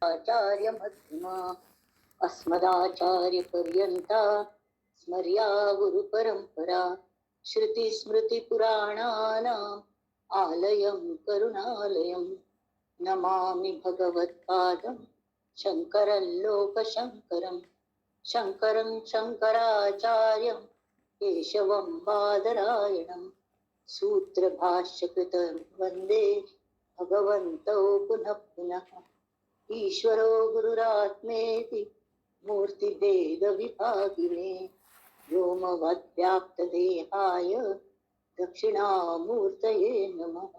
आचार्य मध्यमा अस्मदाचार्य पर्यंता स्मर्या गुरु परंपरा श्रुती स्मृती पुराणानाम् आलयं करुणालयं नमामि भगवत्पादं शंकरं लोकशंकरं शंकरं शंकराचार्यं केशवं बादरायणं सूत्रभाष्यकृतं वन्दे भगवन्तौ पुनः पुनः। ईश्वरो गुरुरात्मेति मूर्तिभेदविभागिने व्योमवद्व्याप्तदेहाय दक्षिणामूर्तये नमः।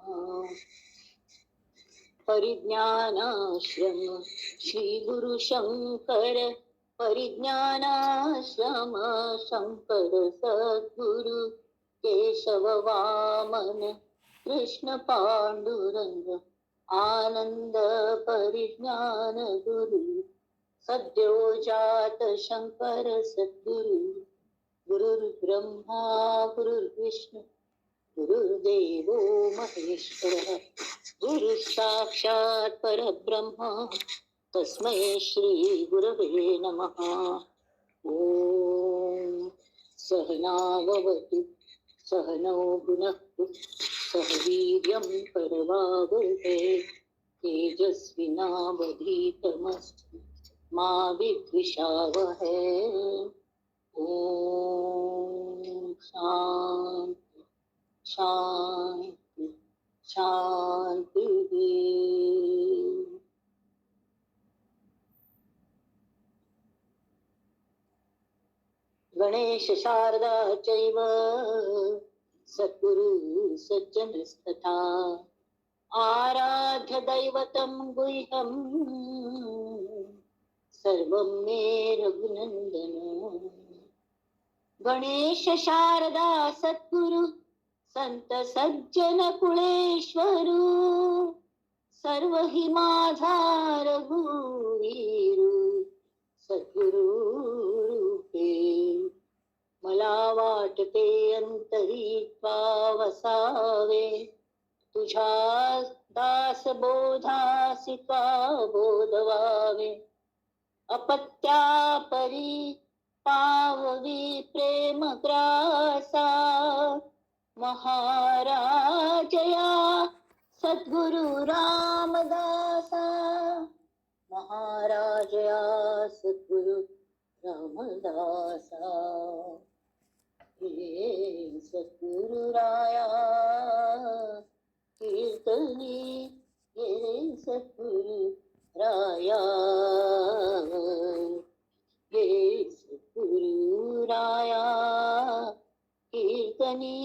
परिज्ञानाश्रम श्री गुरु शंकर परिज्ञानाश्रम शंकर सद्गुरु केशव वामन कृष्ण पांडुरंग आनंद परिज्ञान गुरु सद्यो जात शंकर सद्गुरु गुरुर्ब्रह्मा गुरुर्विष्णु गुरुर्देवो महेश्वरः गुरु साक्षात् परब्रह्म तस्मै श्री गुरवे नमः। ओम सहनाववतु सहनौ भुनक्तु सह वीर्यं करवावहै तेजस्विनावधीतमस्तु मा विद्विषावहै। ओम शांति शांति शांति। गणेश शारदा चैव सद्गुरु सज्जनस्तथा आराध्य दैवतं गुह्यं सर्वं मे रघुनंदन। गणेश शारदा सद्गुरु संत सज्जन कुळेश्वरू सर्व हि माझा रघुवीरू सद्गुरु रूपे मला वाटते अंतरी वसावे तुझ्या दास बोधासी का बोधवावे अपत्या परी पाववी प्रेम ग्रासा महाराजया सद्गुरु रामदासा महाराजया सद्गुरु रामदासा। हे सद्गुरु राया कीर्तनी हे सद्गुरु राया हे सद्गुरु राया कीर्तनी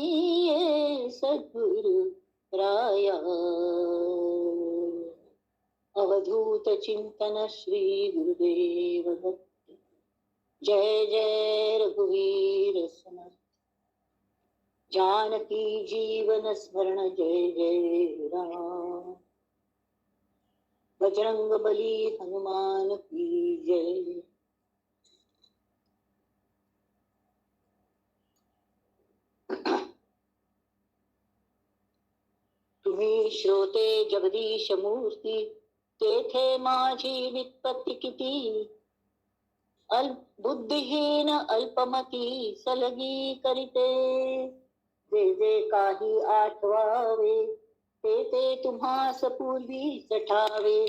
हे सद्गुरु राया। अवधूत चिंतन श्री गुरुदेव दत्त। जय जय रघुवीर समर्थ। जानकी जीवन स्मरण जय जय राम। बजरंग बली हनुमान की जय। तुम्ही श्रोते जगदीश मूर्ती तेथे माझी वित्पत्ती किती बुद्धिहीन अल्पमती सलगी करीते जे जे काही आठवावे ते ते तुम्हास पूर्वी सठावे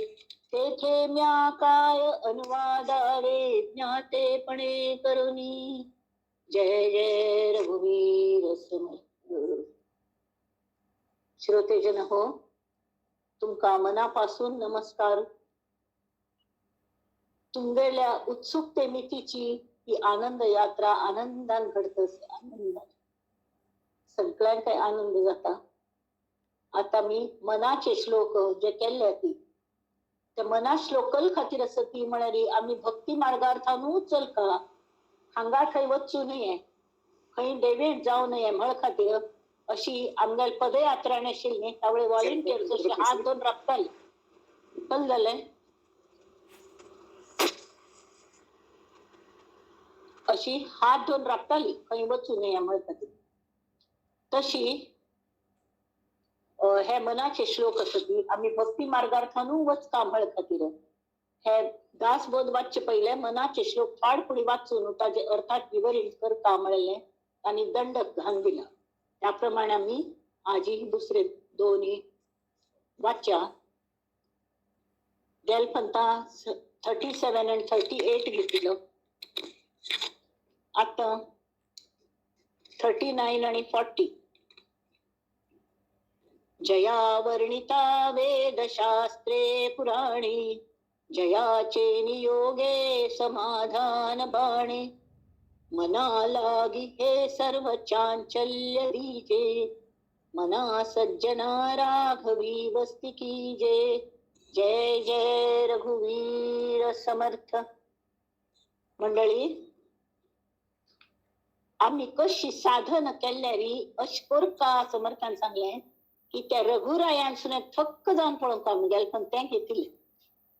तेथे म्या काय अनुवादावे ज्ञातेपणे करुणी जय जय रघुवीर समर्थ। श्रोतेजन हो, तुमका मनापासून नमस्कार। तुमगेल्या उत्सुकते मितीची ही आनंद यात्रा आनंदान घडतस। आनंदान सगळ्यांक आनंद जाता। आता मी मनाचे श्लोक जे केले ती त्या मना श्लोकल खातीर असं ती म्हणाली आम्ही भक्ती मार्गार्थानू चल का हांगा खंय वचू नये खंय डेव्हिड जाऊ नये म्हळ खातीर अशी आमगेल पदयात्रा नाशिल्ली त्यावेळी व्हॉलेंटियर्स असे हात धरून राखताले कळलं जालें अशी हात धरून राखताली खंय वचू नये म्हळ खातीर तशी हे मनाचे श्लोक असती आम्ही भक्ती मार्गार्थानू वचता म्हळ खातीर हे दासबोध वाच्य पहिले मनाचे श्लोक फाडफुडी वाचून ताजे अर्थात विवरीत करता म्हणले आणि दंडक घालून दिला. त्याप्रमाणे आम्ही आजी दुसरे दोन्ही वाच्या गेलपंता 37 आणि 38 घेतलं. आता 39 आणि 40. जया वर्णिता वेदशास्त्रे पुराणी जयाचे नियोगे समाधान बाणे मना लागी हे सर्व चांचल्य दीजे मना सज्जना राघवी वस्ती कीजे. जय जय रघुवीर समर्थ. मंडळी, आम्ही कशी साधन केल्यारी अशकोरका समर्थान सांगले की त्या रघुरायांसून थक्क जाऊन पळून काम गेल, पण ते घेतले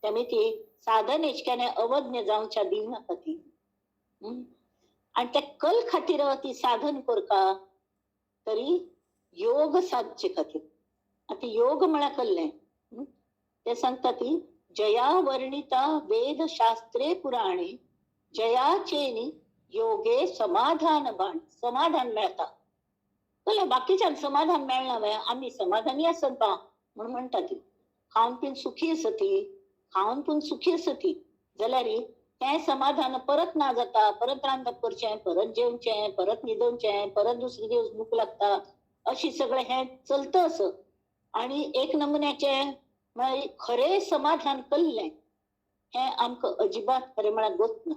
त्यामुळे ती साधन इचक्याने अवज्ञ जाऊच्या दिवनाका ती. आणि त्या कल खातीर ती साधन करका तरी योग साधचे खातीर. आता योग म्हणा कल्ले ते सांगता ती जया वर्णिता वेद शास्त्रे पुराणे जयाचेनी योगे समाधान बाण. समाधान मिळता कल्ले बाकीच्या समाधान मिळणार आम्ही समाधानी असत पा म्हणून म्हणता ती खाऊन पिऊन सुखी असती, खाऊन पिऊन सुखी असती जाल्यार ते समाधान परत ना जाता, परत रांदप करचे, परत जेवचे, परत न्हिदोवचे, परत दुसरे दिवस भूक लागता, अशी सगळे हे चलत अस. आणि एक नमुन्याचे खरे समाधान कल्ले हे आमकां अजिबात खरे म्हणा गोत ना.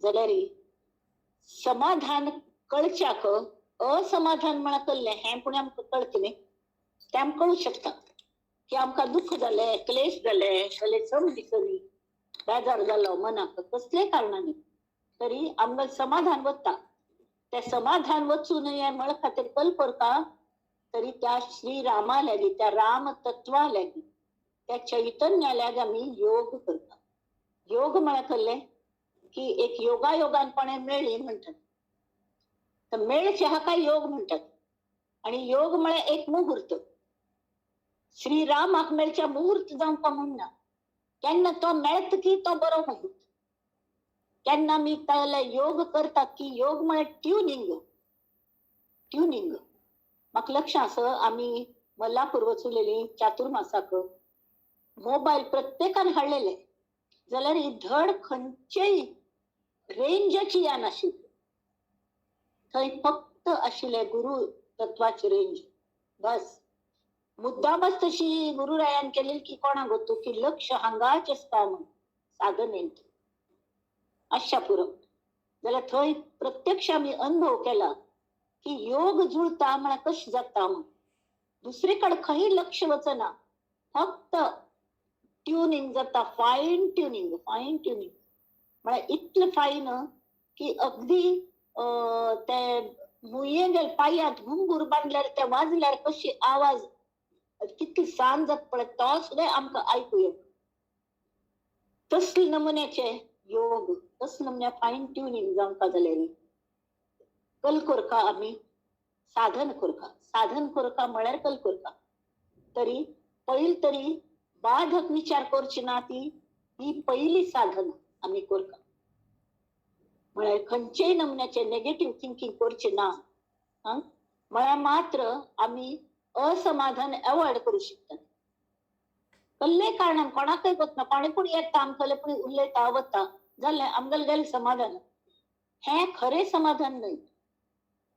जाल्यार समाधान कळच्याक असमाधान म्हणा कल्ले हे पण आमकां कळत न्ही. ते आमकां कळू शकता की आमकां दुःख जाले, क्लेश जाले, कले सम दिसली, बेजार जालो मनाक कसले कारणाने तरी आमकां समाधान वता. ते समाधान वचू नये म्हण खातीर कल करता तरी त्या श्रीरामा लागी, त्या राम तत्वा लागी, त्या चैतन्या लागी आम्ही योग करता. योग म्हणा कल्ले की एक योगायोगानपणे मेळ्ळी म्हणतात, तर मेळचे हा काय योग म्हणतात. आणि योग म्हळे एक मुहूर्त. श्रीरामाक मेळच्या मुहूर्त जाऊन का म्हणना केन्ना तो मेळत की तो बरो मुहूर्त. केन्ना मी त्याला योग करतात की योग म्हळे ट्युनिंग. ट्युनिंग म्हाका लक्ष असं आम्ही मल्लापूर वचुलेली चातुर्मासाक मोबाईल प्रत्येकान हाडलेले जाल्यार ही धड खंयचेय रेंजची या नाशिल्ली. थंय फक्त आशिल्ले गुरु तत्वाची रेंज बस. मुद्दामच तशी गुरुरायान केली की कोणा गोतू की लक्ष हांगाच असता म्हण साधनेंत अशा पुरव. जाल्यार थंय प्रत्यक्ष आम्ही अनुभव केला की योग जुळता म्हणा कशी जाता म्हण. दुसरीकडे खंय लक्ष वचना, फक्त ट्युनिंग जाता, फाईन ट्युनिंग. फाईन ट्युनिंग म्हळ्यार इतले फाईन की अगदी ते मुये गेल पायात घुंगूर बांधल्यार ते वाजल्यार कशी आवाज कितली सान जात पळय तो सुद्धा आमकां आयकू येता. तसले नमुन्याचे योग, तसले नमुन्या फाईन ट्युनिंग जावंका जाल्यार कल करका आम्ही साधन करका. साधन करका म्हळ्यार कल करका तरी पयली तरी बाधक विचार करची ना ती ही पहिली साधन आम्ही करका. म्हळ्यार खंयचेय नमुन्याचे नेगेटिव्ह थिंकिंग करचे ना. म्हळ्यार मात्र आम्ही असमाधान अवॉइड करू शकता. कसले कारणान कोणाकय वतना कोणी पूण येता आमकां पूण उलयता वता जालें आमगेलें गेलें समाधान. हे खरें समाधान न्हय.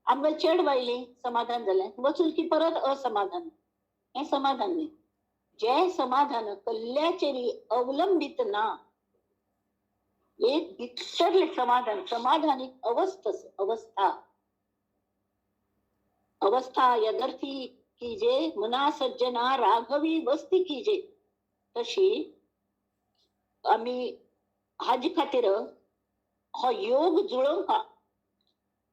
आमगेलें चेड वायली समाधान जालें वचून की परत असमाधान, हे समाधान न्हय. जे समाधान कल्ल्याचेरी अवलंबित ना, एक भितरले समाधान, समाधान एक अवस्था. अवस्था यदर्थी कीजे मना सज्जना राघवी वस्ती कीजे. तशी आम्ही हाजे खातीर हो योग जुळोवका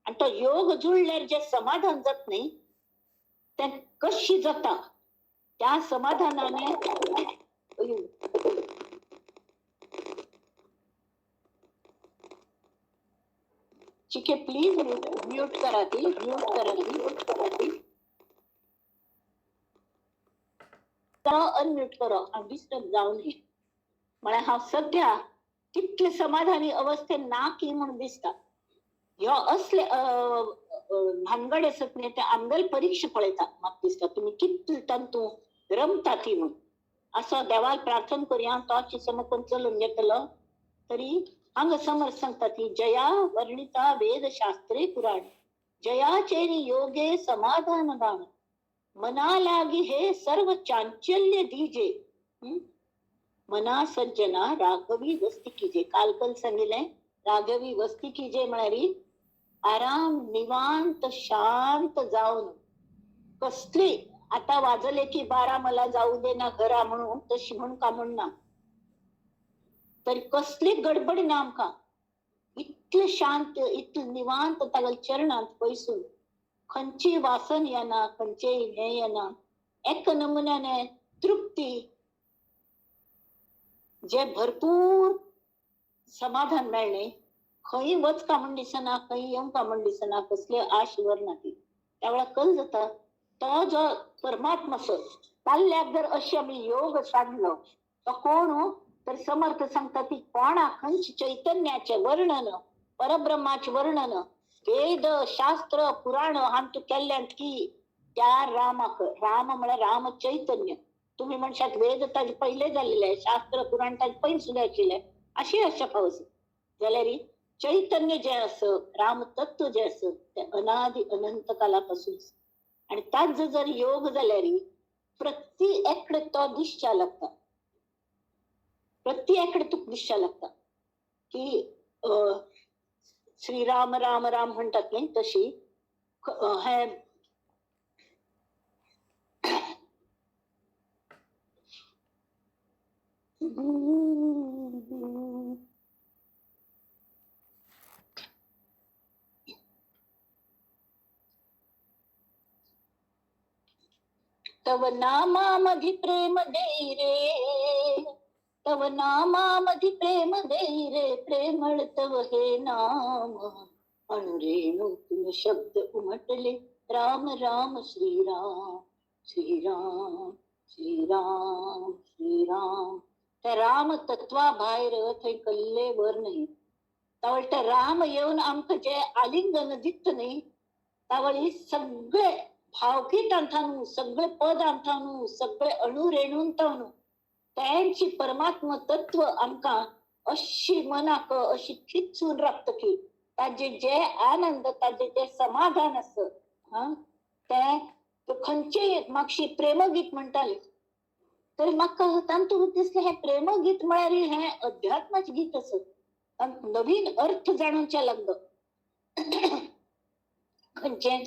आणि तो योग जुळल्यार जे समाधान जात न्ही ते कशी जाता त्या समाधानाने चिके प्लीज म्यूट करा ती, म्यूट करा ती. अनम्यूट करो आणि डिस्टर्ब जाऊ नये. म्हळ्या हांव सध्या तितले समाधानी अवस्थेत ना की म्हणून दिसता. ह्यो असले भानगड आसत न्ही ते आमगेल परीक्षा पळयता म्हाका दिसता. तुमी कितले तंतू रमता ती म्हूण. असो देवाक प्रार्थना करुया तो चिसमकून चलून घेतलो. तरी हांगा समर्थ सांगता ती जया वर्णिता वेद शास्त्रे पुराण, जयाचेरी योगे समाधान बाण, मना लागी हे सर्व चांचल्य दीजे. मना सज्जना राघवी वस्ती कीजे. कालकल सांगितले राघवी वस्ती कीजे म्हणारी आराम निवांत शांत जाऊन. कसली आता वाजले की 12 मला जाऊ दे ना घरा म्हणून तशी म्हणून का म्हणना, तरी कसली गडबड ना आमका. इतले शांत इतले निवांत तागल चरणांत पैसून खंयची वासन येना खंयचे हे येना. एक नमुन्याने तृप्ती जे भरपूर समाधान मेळ्ळे. खंय वचका म्हण दिसना खंय येवका म्हण दिसना. कसले आश वरना ती. त्यावेळा कल जाता तो जो परमात्मा ताल्ल्याक जर अशी आमी योग साधलो तो कोण तर समर्थ सांगता ती कोणा खंयचे चैतन्याचे वर्णन परब्रह्माचे वर्णन वेद शास्त्र पुराण हांतू केल्ल्यान की त्या रामाक. राम म्हळ्यार राम चैतन्य. तुम्ही म्हणशात वेद ताजे पहिले जाल्लेले शास्त्र पुराण ताजे पयलीं सुद्धा आशिल्ले अशी शकावं जाल्यार चैतन्य जे असत राम तत्व जे असत ते अनादि अनंत कालापासून. आणि ताच जर योग जाल्यार प्रति एकडे तो दिसच्या लागता. प्रति एकडे तुका दिसच्या लागता की श्रीराम राम राम म्हणतात न्ही तशी हे तव नामामधि प्रेम देई रे, तव नामामधि प्रेम देई रे, प्रेमळ तव हे नाम. अणुरेणुतून शब्द उमटले राम राम श्रीराम श्रीराम श्रीराम श्रीराम. त्या राम तत्वा भायर थंय कल्ले वर नाही. तावळ ते राम येऊन आमकां जे आलिंगन दित न्ही तावळी सगळे भावकीत अंथानू सगळे पद अंथानू सगळे अणु रेणूंतानू त्यांची परमात्मा तत्व आमकां अशी मनाक अशी खिचून राखत की ताजे जे आनंद ताजे जे समाधान असत ते खंयचे मागशी प्रेमगीत म्हणटाले तरी म्हाका तांतून दिसले हे प्रेमगीत म्हळ्यार हे अध्यात्माचे गीत असत. नवीन अर्थ जाणूच्या लागलो. खंयचे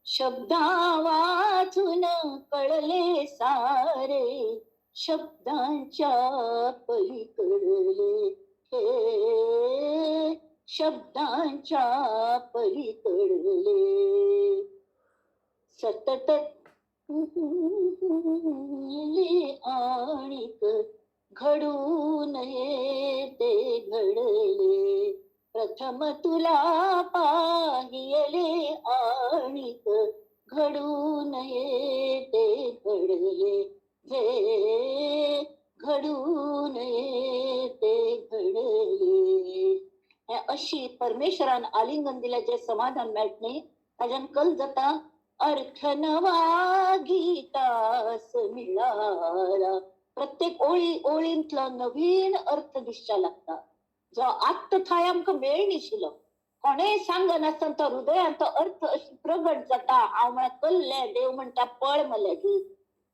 शब्दा वाचून कळले सारे, शब्दांच्या पलीकडले हे, शब्दांच्या पलीकडले सतत आणिक घडू नये ते घडले. प्रथम तुला पाहिले आणिक घडू नये ते घडले, जे घडू नये ते घडले. अशी परमेश्वरान आलिंगन दिले जे समाधान मेळट न्ही ताज्यान कल जाता अर्थ नवा गीतास मिळाला. प्रत्येक ओळींतलो नवीन अर्थ दिसच्या लागता जो आत्ता थंय आमकां मेळ नाशिल्लो. कोणेय सांगनासतना तो हृदयांत तो अर्थ अशी प्रगट जाता. हांव म्हळ्यार कल्ले देव म्हणटा पळ मले की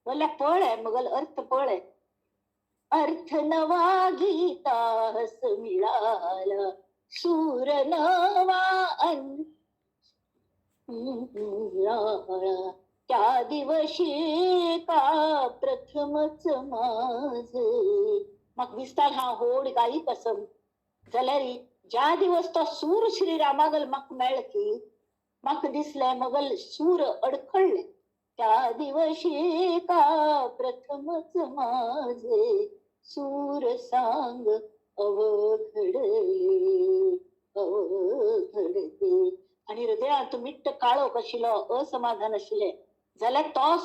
जाल्यार पळय मगल अर्थ पळय. अर्थ नवा गीतास मिळाला सूर नवा त्या दिवशी का प्रथमच माझे. म्हाका दिसता हांव होड गायीक आसम जाल्यार ज्या दिवस तो सूर श्रीरामागल म्हाका मेळ्ळो की म्हाका दिसलें मगल सूर अडखळ्ळे. त्या दिवशी का प्रथमच माझे सूर सांग अवघडले अवघडले. आणि हृदयात मिट्ट काळोख आशिल्लो असमाधान आशिल्ले जाल्यार तो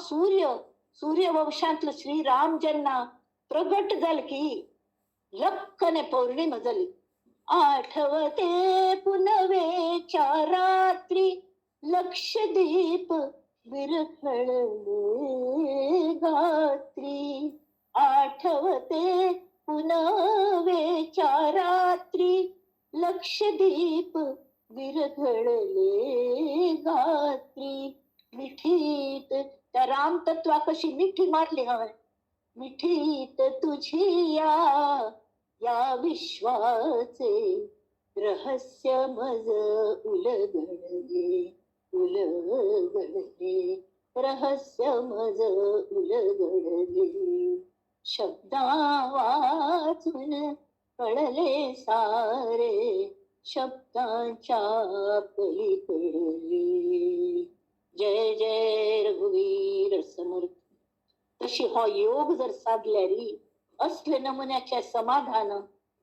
सूर्यवंशांतलो श्रीराम जेन्ना प्रगट जाल की लखने पौर्णिमा झाली. आठवते पुनवेच्या रात्री लक्षदीप विरघळले गात्री. आठवते पुनवेच्या रात्री लक्षदीप विरघळले गात्री. मिठीत त्या राम तत्वा कशी मिठी मारली हवं. मिठीत तुझी या विश्वाचे रहस्य मज उलगडले उलगडले. रहस्य मज उलगडले. शब्दा वाचून कळले सारे शब्दांच्या पलीकडले. जय जय रघुवीर समर्थ. तशी हो योग जर साधल्यारी असले नमुन्याचे समाधान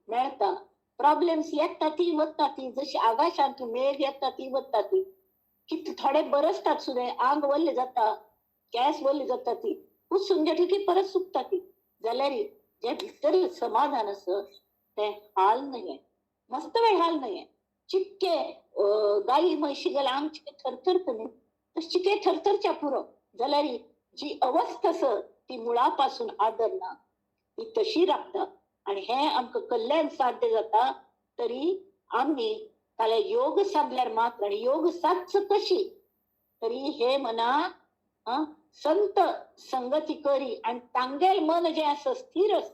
मेळता. प्रॉब्लेम्स येतात ती वतात ती, जशी आकाशांतून मेघ येतात ती वतात ती. किती थोडे बरसतात सुद्धा, आंग वल्ले जाता, गॅस वल्ली जाता ती, पुसून जे ठिकी परत सुकता ती. जाल्यार जे भितर समाधान असं ते हाल नाहीये, मस्त वेळ हाल नाहीये. चिक्के गाई म्हशी गेला आमचे थरथरत नाही, तशी थरथरच्या पुरो जाल्यार जी अवस्था अस ती मुळापासून आदरना ती तशी राखता. आणि हे आमकां कल्याण साध्य जाता. तरी आम्ही त्याला योग साधल्यार मात्र, आणि योग साधच कशी, तरी हे मना संत संगती करी आणि तांगेल मन जे असं स्थिर अस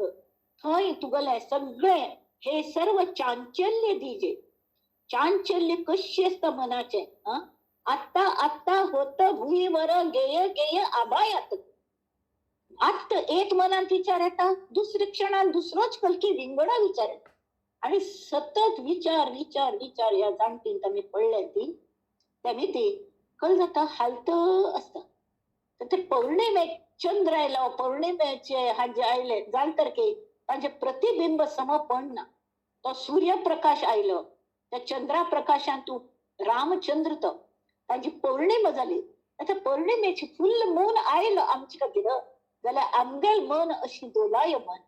थंय तुगले सगळे हे सर्व चांचल्य दिजे. चांचल्य कशी असतं मनाचे. आत्ता आत्ता होत भुईवर गेय गेय आबायात. आत्ता एक मनात विचार येता, दुसऱ्या क्षणात दुसरोच कलकी विंगडा विचार येता. आणि सतत विचार विचार विचार या जाणटीन मी पडल्या ती त्याने ती कल जाता हालत असता. तर ते पौर्णिमेक चंद्र आयला, पौर्णिमेचे हा जे आयले जाणतर की तांचे प्रतिबिंब सम पडना. तो सूर्यप्रकाश आयलो, त्या चंद्रा प्रकाशान तू रामचंद्र तो तांची पौर्णिमा झाली. त्या पौर्णिमेची फुल मून आयलो आमच्या खातीर जाल्यार आमगेल मन अशी दोलाय मन.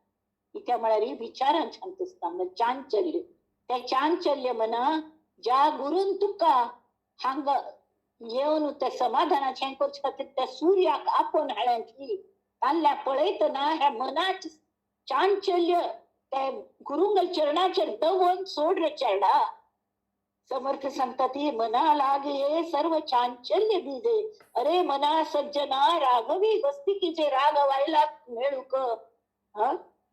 इत्या म्हळ्यार विचारान शांत असता. चांचल्य, ते चांचल्य मना ज्या गुरून तुका हांग येवन त्या समाधानाचे हें करचे खातीर त्या सूर्याक आपोवन हाडल्यान की ताल्ल्या पळयतना ह्या मनाच चांचल्य ते गुरुंगल चरणाचेर दवरून सोड रे चेडा. समर्थ सांगतात ती मना लागे सर्व चांचल्य दिजे. अरे मना सज्जना राघवी वस्तिकीचे राग व्हायला मेळूक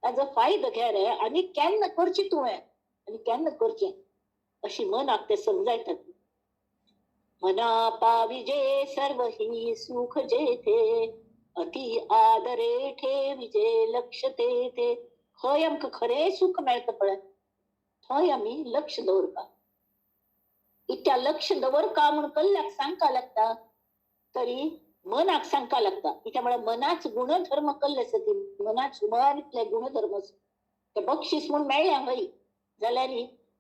ताजो फायदो घे रे. आणि केन्ना करची तुवें आणि केन्ना करचें अशी मनाक ते समजायतात. मना पाविजे सर्व ही सुख जेथे अति आदरे ठेविजे लक्ष तेथे. खंय आमकां खरें सुख मेळटा पळय थंय आमी लक्ष दवरपा. इत्या लक्ष दवरका म्हणून कल्ल्याक सांगका लागता, तरी मनाक सांगका लागता. इत्या म्हळ्यार मनाच गुणधर्म कल्ले आसा, मनाच मनातले गुणधर्म ते बक्षीस म्हणून मेळ्ळ्या हय जाल्यार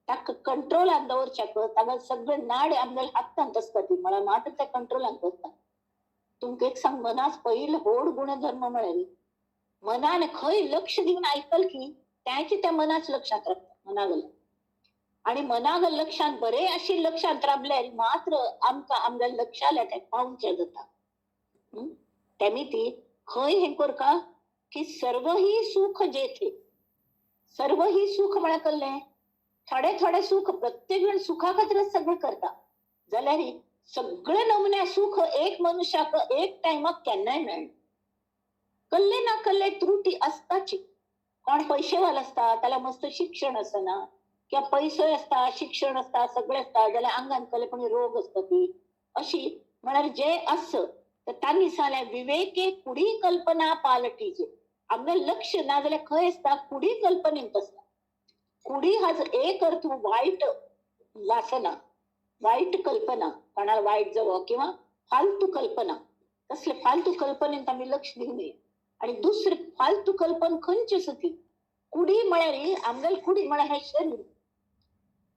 ताका कंट्रोलान दवरच्याक ताका सगळे नाड आमच्या हातांत आसता. ती म्हळ्यार मात ते कंट्रोलान करता. तुमकां एक सांग, मनाच पयलो व्हड गुणधर्म म्हळ्यार मनान खंय लक्ष दिवन आयकल की त्याचे त्या मनाच लक्षात राखता मनागल. आणि मनागल लक्षात बरे अशी लक्षात राबल्यार मात्र आमकां आमच्या लक्षाल्या ते पावचे जाता. त्यामी ती खंय हें करका की सर्व ही सुख जेथे. सर्व ही सुख म्हळ्यार कल्लें थोडे थोडे सुख प्रत्येक जण सुखा खातीरच सगळें करता. जाल्यार सगळे नमुन्या सुख एक मनुष्याक एक टायमाक केन्नाय मेळना. कल्ले ना कल्ले त्रुटी असताची. कोण पैशेवाल असता त्याला मस्त शिक्षण असना, किंवा पैसे असता शिक्षण असता सगळे असता जाल्यार आंगान कलेपणी रोग असता ती अशी. म्हळ्यार जे आस तर तांणी सांगलें विवेके कुडी कल्पना पालटीचे. आमगे लक्ष ना जाल्यार खंय असता कुडी कल्पनेंत असता. कुडी हाज एक अर्थ वाईट वासना, वाईट कल्पना, कोणाला वाईट जावं किंवा फालतू कल्पना. तसले फालतू कल्पनेंत आम्ही लक्ष दिवं नये. आणि दुसरी फालतू कल्पना खंयची आसा ती कुडी म्हळ्यार आमगेल कुडी म्हळ्यार हे शरीर.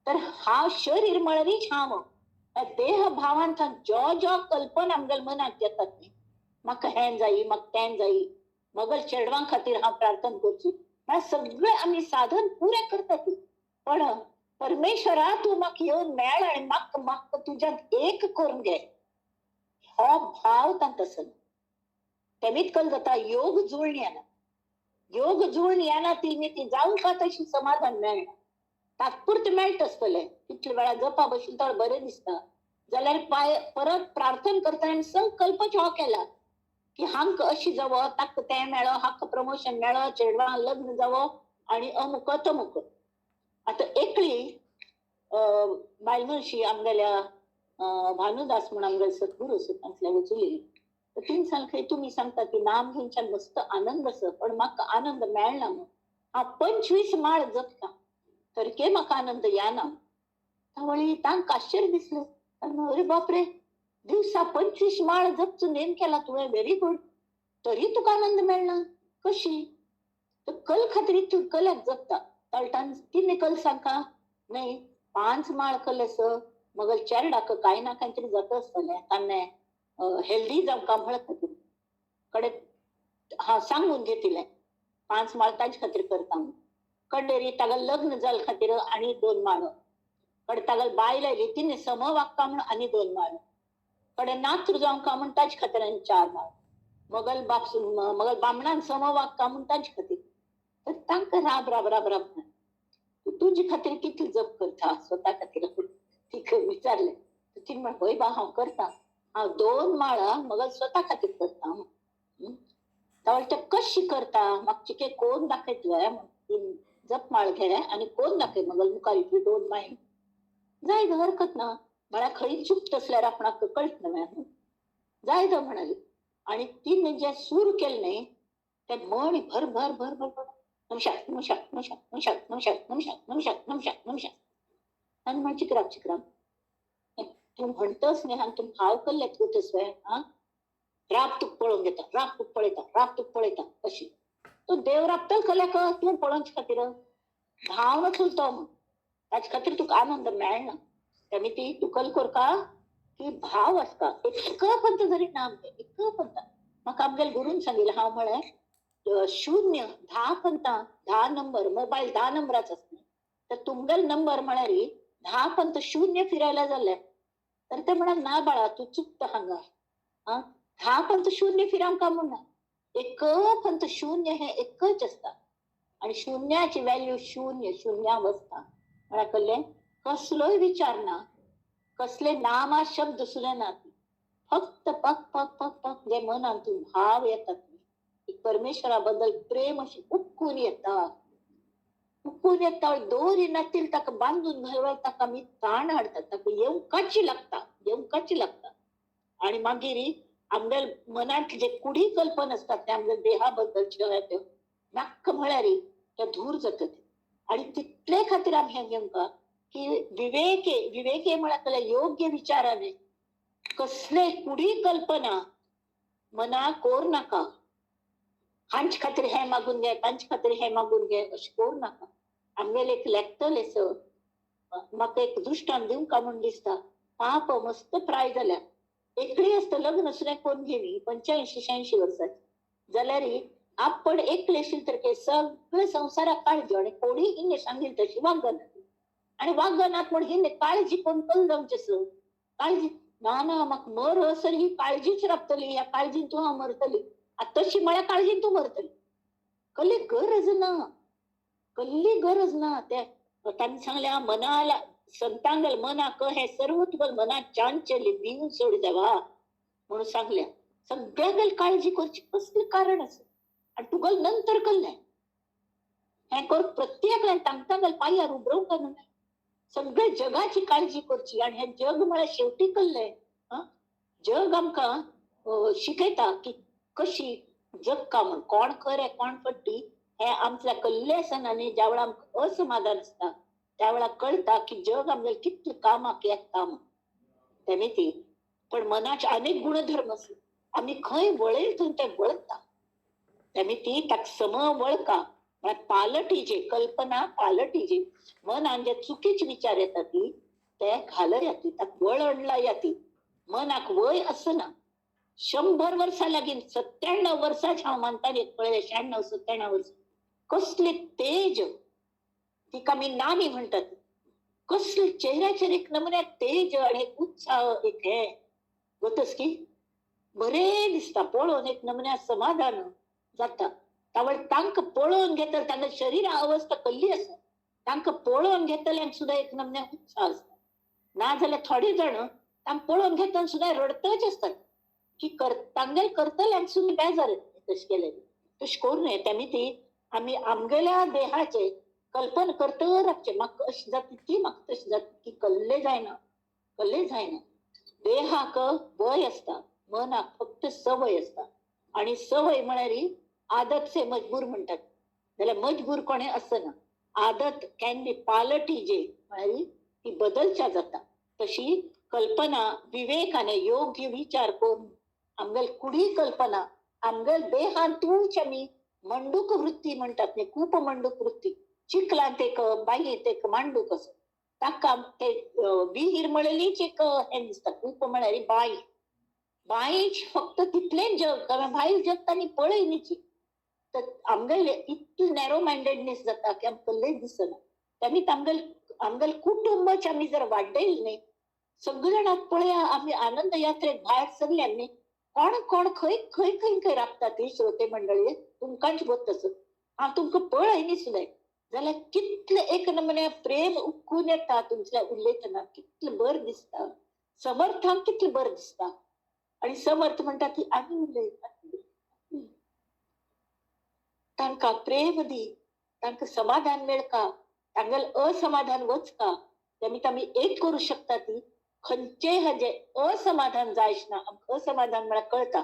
तर हा शरीर म्हळ्यार हांव देह भावांत ज्यो ज्यो कल्पना आमगेल मनात येतात न्ही, म्हाका हें जायी म्हाका तें जायी, मगल चेडवां खातीर हांव प्रार्थना करची, मला सगळे आम्ही साधन पुरे करतात, पण परमेश्वरा तू म्हाका येऊन मेळ आणि म्हाका तुझ्यात एक करून घे, हो भाव तांकां आसना. तेमीत कल जाता योग जुळणी येना. योग जुळणी येना ती जावंका तशी समाधान मेळना. तात्पुरते मेळट आसतले, तितले वेळा जपा बशिल्ले तर बरें दिसता. जाल्यार परत प्रार्थना करता आनी संकल्पच हो केला की हांक अशी जावो, ताका तें मेळो, हाका प्रमोशन मेळो, चेडवां लग्न जावो आणि अमुक तमुक. आता एकली बायल मनशी आमगेल्या भानुदास म्हणून आमगेले सद्गुरू सत्यांतल्या वचुली. तर तिने सांगले तुम्ही सांगता की नाम घेवच्यान मस्त आनंद आसा, पण म्हाका आनंद मेळना म्हणून. हांव 25 माळ जपता तरी म्हाका आनंद येना. त्यावेळी तांकां आश्चर्य दिसलें. अरे बापरे, दिवसा 25 माळ जपचो नेम केला तुवें, व्हेरी गुड, तरी तुका आनंद मेळना कशी? तर कल खातीर इतली कल्याक जपता. तळटान तिने कल सांगता नाही 5 माळ कलस मग चेरडाक कांय ना कांय तरी जाता आसतलें, तान्ने हेल्दी जावंका म्हळ्या खातीर कडे सांगून घेतिलें 5 माळ ताजे खातीर करता म्हणून. कडेरी ताका लग्न जाले खातीर आनी 2 माळ, कडे ताका बायल आयली तिने सम वागता म्हणून आनी 2 माळ, कडे नात्र जावंका म्हणून ताजे खातीर आनी 4 माळ, मगल बामणान सम वागता म्हणून ताजे खातीर. तर तांकां राब राब राब राब तू तुझे खातीर कितली जप करता स्वता खातीर तिका विचारलें. तिने म्हण होय बा हांव करता, हांव 2 माळा मगल स्वता खातीर करता. ते कशी करता म्हाका चिके कोण दाखयतले. जप माळ घे आणि कोण दाखय मगल मुखार इतली 2 माळी जाय हरकत ना. म्हळ्या खंय चुकत असल्यार आपणाक कळट ना जाय द म्हणाली. आणि तिने जे सूर केले न्ही ते म्हण भर भर भर भर भर नमशाक नमशाक नमशाक नमशाक नमशाक नमशाक नमशाक नमशाक नमशाक. आणि म्हण चिकराम चिकराम तू म्हणतस न्ही आणि तू भाव कल्लेत कुठे राब तूक पळोवन घेता, राब तूक पळयता, राब तूक पळयता अशी. तो देव राबतल कल्याक तू पळोवचे खातीर भाव नचूल तो म्हण ताचे खातीर तुका आनंद मेळना. त्याने ती तुकल करता की भाव आसता. एक पंत जरी नाम घे, एक पंत. म्हाका आमगेल्या गुरून सांगिल्लें, हांव म्हळें 0 10 पंतां 10 नंबर, मोबायल 10 नंबराचो आसता, तर तुमगेलो नंबर म्हळ्यार 10 पंत 0 फिरायला जाले तर ते म्हणा ना बाळा तू चुकता हांगा. 10 पंत 0 फिरावंका म्हणून ना, एक पंत 0 हे एकच असता आणि शून्याची व्हॅल्यू 0 शून्यावस्था. म्हणा कल्ले कसलोय विचार ना, कसले नामा शब्द सुद्धा ना, फक्त पक पक पक पक जे मनातून भाव येतात परमेश्वराबद्दल प्रेम अशी उक्कून येतात. उक्कून येता दोरी नातील ताका बांधून घालवाय ताका मी ताण हाडतात, ताका येवकाची लागता. आणि मागीर आमगेल मनात जे कुडी कल्पना असतात त्या आमच्या देहाबद्दल नाक्क म्हळ्यार त्या धूर जातात. आणि तितले खातीर आमी हे घेवंका की विवेके म्हळ्यार योग्य विचाराने कसले कुडी कल्पना मना कोर नाका. हांचे खातीर हे मागून घे, तांचे खातीर हे मागून घे अशें कोर नाका. आमगेले एक लेखतले सर म्हाका एक दृश्टांत दिवंका म्हूण दिसता. पाप मस्त प्राय जाल्या, एकली असता लग्न सुद्दां कोण घेवी 85-86 वर्साची जाल्यार आपण एकले आशिल्ले तर सगळे संवसाराक काळजी आणि कोणी हिने सांगिल तशी वागनात आणि वागनात म्हण हिने काळजी कोण कल जावचे सर काळजी ना ना म्हाका मर असर ही काळजीच राबतली, ह्या काळजीन तू हांव मरतली. तशी म्हळ्यार काळजीन तू मरतली. कसली गरज ना. त्या तांणी सांगल्या मनाला संतांगल मनाक हे सर्व तुगल मनात चांचल्य दिवन सोड देवा म्हणून सांगल्या. सगळ्यागल काळजी करची कसले कारण असं आणि तुगल नंतर कल्लें हे कर प्रत्येकाला तांगतांगल पायार उबरवंका न्हय. सगळे जगाची काळजी करची आणि हे जग म्हळ्यार शेवटी कल्लें. जग आमकां शिकयता की कशी जगका म्हण, कोण खरें कोण फट्टी हे आमच्या कल्लेसनांनी ज्या वेळा आमकां असमाधान असता त्या वेळा कळता की जग आमगेले कितले कामाक येता म्हण. त्याने ती पण मनाचे अनेक गुणधर्म असतात, आम्ही खंय वळेल थंय ते वळता. त्याने ती ताका सम वळका पालटीचे कल्पना पालटीचे मनान जे चुकीचे विचार येतात ती ते घालर येती, ताका वळणला येती. मनाक वय असना. 100 वर्सां लागीन 97 वर्सांचे हांव मानतालें पळय 96-97 वर्स कसले तेज, तिका मी नानी म्हणतात, कसले चेहऱ्याचेर एक नमुन्या तेज आणि उत्साह एक हे होतच की बरे दिसता पळोवन एक नमुन्या समाधान जाता. त्यामुळे तांकां पळोवन घेतल तांकां शरीर अवस्था कसली आसा, तांकां पळोवन घेतल्यांक सुद्धा एक नमुन्या उत्साह असता. ना जाल्यार थोडे जण तांकां पळोवन घेतना सुद्धा रडतच असतात की तांगेल करतल्यांक सुद्धा बेजार येता तशें केलें. तशें करूं नये. तेमी ती आमी आमगेल्या देहाचे कल्पना करत रावचे. म्हाका अशी जाता ती, म्हाका तशी जाता ती कल्ले जायना, कल्ले जायना. देहाक वय असता, मनाक फक्त सवय असता. आणि सवय म्हळ्यार आदत से मजबूर म्हणतात. जाल्यार मजबूर कोणे असना. आदत कॅन बी पालटीजे म्हळ्यार ती बदलच्या जाता. तशी कल्पना विवेकाने योग्य विचार करून आमगेल कुडी कल्पना आमगेल देहांतूच आमी मंडूक वृत्ती म्हणतात न्ही, कूप मंडूक वृत्ती. चिखलांत एक बायेंत एक मांडूक असो, ताका ते विहीर म्हळेलीच एक हे दिसता. कूप म्हळ्यार बाय, बायेच फक्त तितलें जग, भायर जग तांणी पळयलीची. तर आमगेले इतलें नॅरो मायंडेडनेस जाता की आमकां कसलेंच दिसना. तेमी आमगेल कुटुंबच आमी जर वाडयलें न्ही, सगळे जाणां पळया आमी आनंद यात्रेक भायर सरल्यात न्ही, कोण कोण खंय खंय खंय खंय राबतात ही श्रोते मंडळी, तुमकांच बोध तसं. हांव तुमकां पळय सुद्दां जाल्यार कितले एक नमुने प्रेम उक्कून येता तुमच्या उलयतना, कितलें बरें दिसता. समर्थांक कितलें बरें दिसता. आणि समर्थ म्हणटा की आमी उलयता, तांकां प्रेम दी, तांकां समाधान मेळका, तांगेल असमाधान वचका. तेमी आमी एक करू शकता ती खंयचेय हाजे असमाधान जायच ना. आमकां असमाधान म्हळ्यार कळटा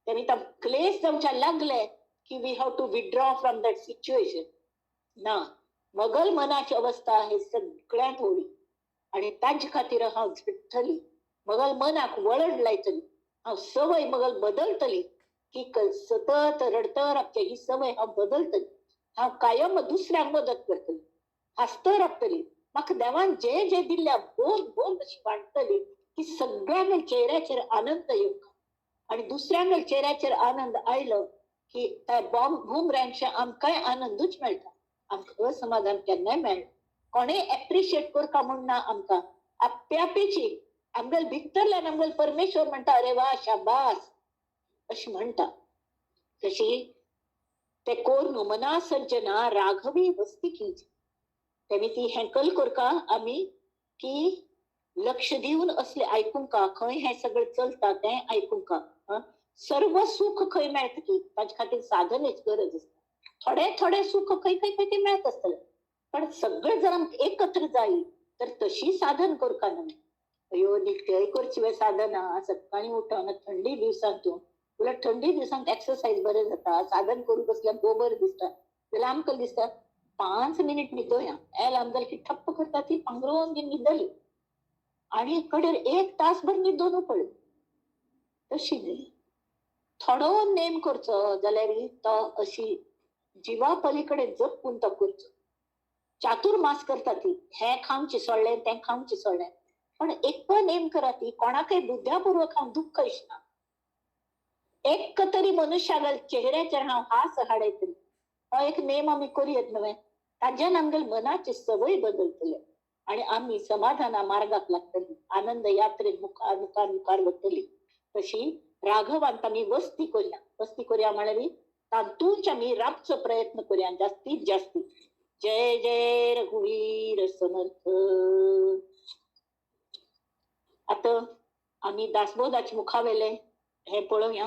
तेमी क्लेश जावच्या लागले की we have to withdraw from that situation. ना, मगल मनाची अवस्था हे सगळ्यांत व्हडी. आणि तांचे खातीर हांव झटतली, मगल मनाक वळण लायतली. हांव सवय मगल बदलतली की सतत रडत रावचे ही सवय हांव बदलतली. हांव कायम दुसऱ्यांक मदत करतली, हांसत रावतली. म्हाका देवान जे जे दिल्ल्या बोल बोल अशी वाडटली की सगळ्यांक चेहऱ्याचेर आनंद येवंक. आणि दुसऱ्यांक चेहऱ्याचेर आनंद आयलो की त्या बुमरँगशे आमकांय आनंदूच मेळटा. आमकां असमाधान केन्नाय मेळना. कोणेय एप्रिशिएट करता म्हणना आमकां आपल्यापेची आमगेल भितरल्यान आमगेल परमेश्वर म्हणटा अरे वा शाबास अशी म्हणटा. तशी ते कोर मना सज्जना राघवी वस्ती खिंच. तेमी ती हेंकल करका आमी की लक्ष दिवन असले आयकूंका खंय हे सगळें चलता तें आयकूंका. सर्व सुख खंय मेळटा की ताचे खातीर साधनेच गरज आसता. थोडे थोडे सुख खंय खंय खंय ते मेळत आसतलें, पण सगळें जर आमकां एकत्र जायी तर तशी साधन करका न्हू. अयो नित्य करची साधना. सकाळी उठोन थंडी दिवसांतून उलट थंडी दिवसांत एक्सरसाइज बरें जाता. साधन करूंक बसल्यार बरें दिसता. जाल्यार आमकां दिसता 5 मिनिट न्हिदोया. अलार्म जाली की ठप्प करता ती पांगरोन बी न्हिदली आणि कडेर 1 तासभर न्हिदून पडली. तशी न्ही, थोडो नेम करचो जाल्यार तो अशी जिवा पलीकडे जपून तो करचो. चातुर्मास करता ती, हे खावचें सोडलें तें खावचें सोडलें, पण एक नेम करा ती कोणाकय बुद्ध्यापूर्वक हांव दुःख इश्ना. एक तरी मनुष्यागेल चेहऱ्याचेर हांव हास हाडयतली. हो एक नेम आमी करयत न्हय. ताज्यान आमगेल मनाची सवय बदलतले आणि आमी समाधाना मार्गाक लागतली. आनंद यात्रेक मुखार मुखार मुखार वतली. तशी राघवांत आमी वस्ती करूया. वस्ती करूया म्हळ्यार तातूंच आमी राबचो प्रयत्न करूया जास्तीत जास्त. जय जय रघुवीर समर्थ. आता आमी दासबोधाचे मुखावेले हे पळोवया.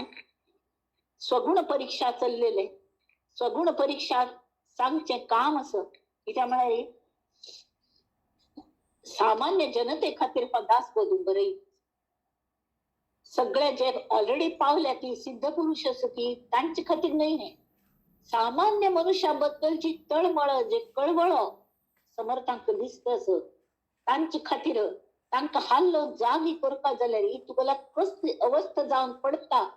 स्वगुण परीक्षा चललेले. स्वगुण परीक्षा सांगचे काम असं कित्या म्हळ्यार सामान्य जनते खातीर दासबोध बरय. सगळे जे ऑलरेडी पावल्या ती सिद्ध पुरुष असो की तांचे खातीर नाही हे. सामान्य मनुष्याबद्दलची तळमळ जे कळवळो समर्थांक दिसत असो तांचे खातीर तांकां हाल्लो जागी करता जाल्यार तुगेल्या कसली अवस्था जावन पडटा.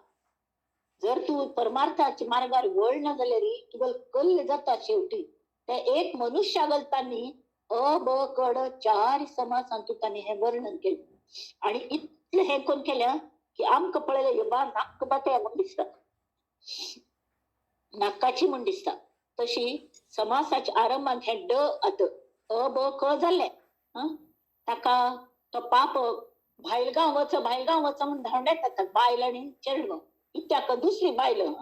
जर तू परमार्थाच्या मार्गार वळना जाल्यार तुगेल कल्ल जाता शेवटी. ते एक मनुष्यागल तांणी अ ब क ड 4 समासांतून तांणी हे वर्णन केलें. आणि इतलें हे कोण केल्या की आमकां पळयलें यबा नाक बाते म्हूण दिसता, नाकाची म्हूण दिसता. तशी समासाच्या आरंभात हे ड आत अ ब क जाल्ले ताका तो पाप भायलगांव वच म्हणून धांवड्यात येतात बायल आणि चेडवो इत्याक दुसरी बायल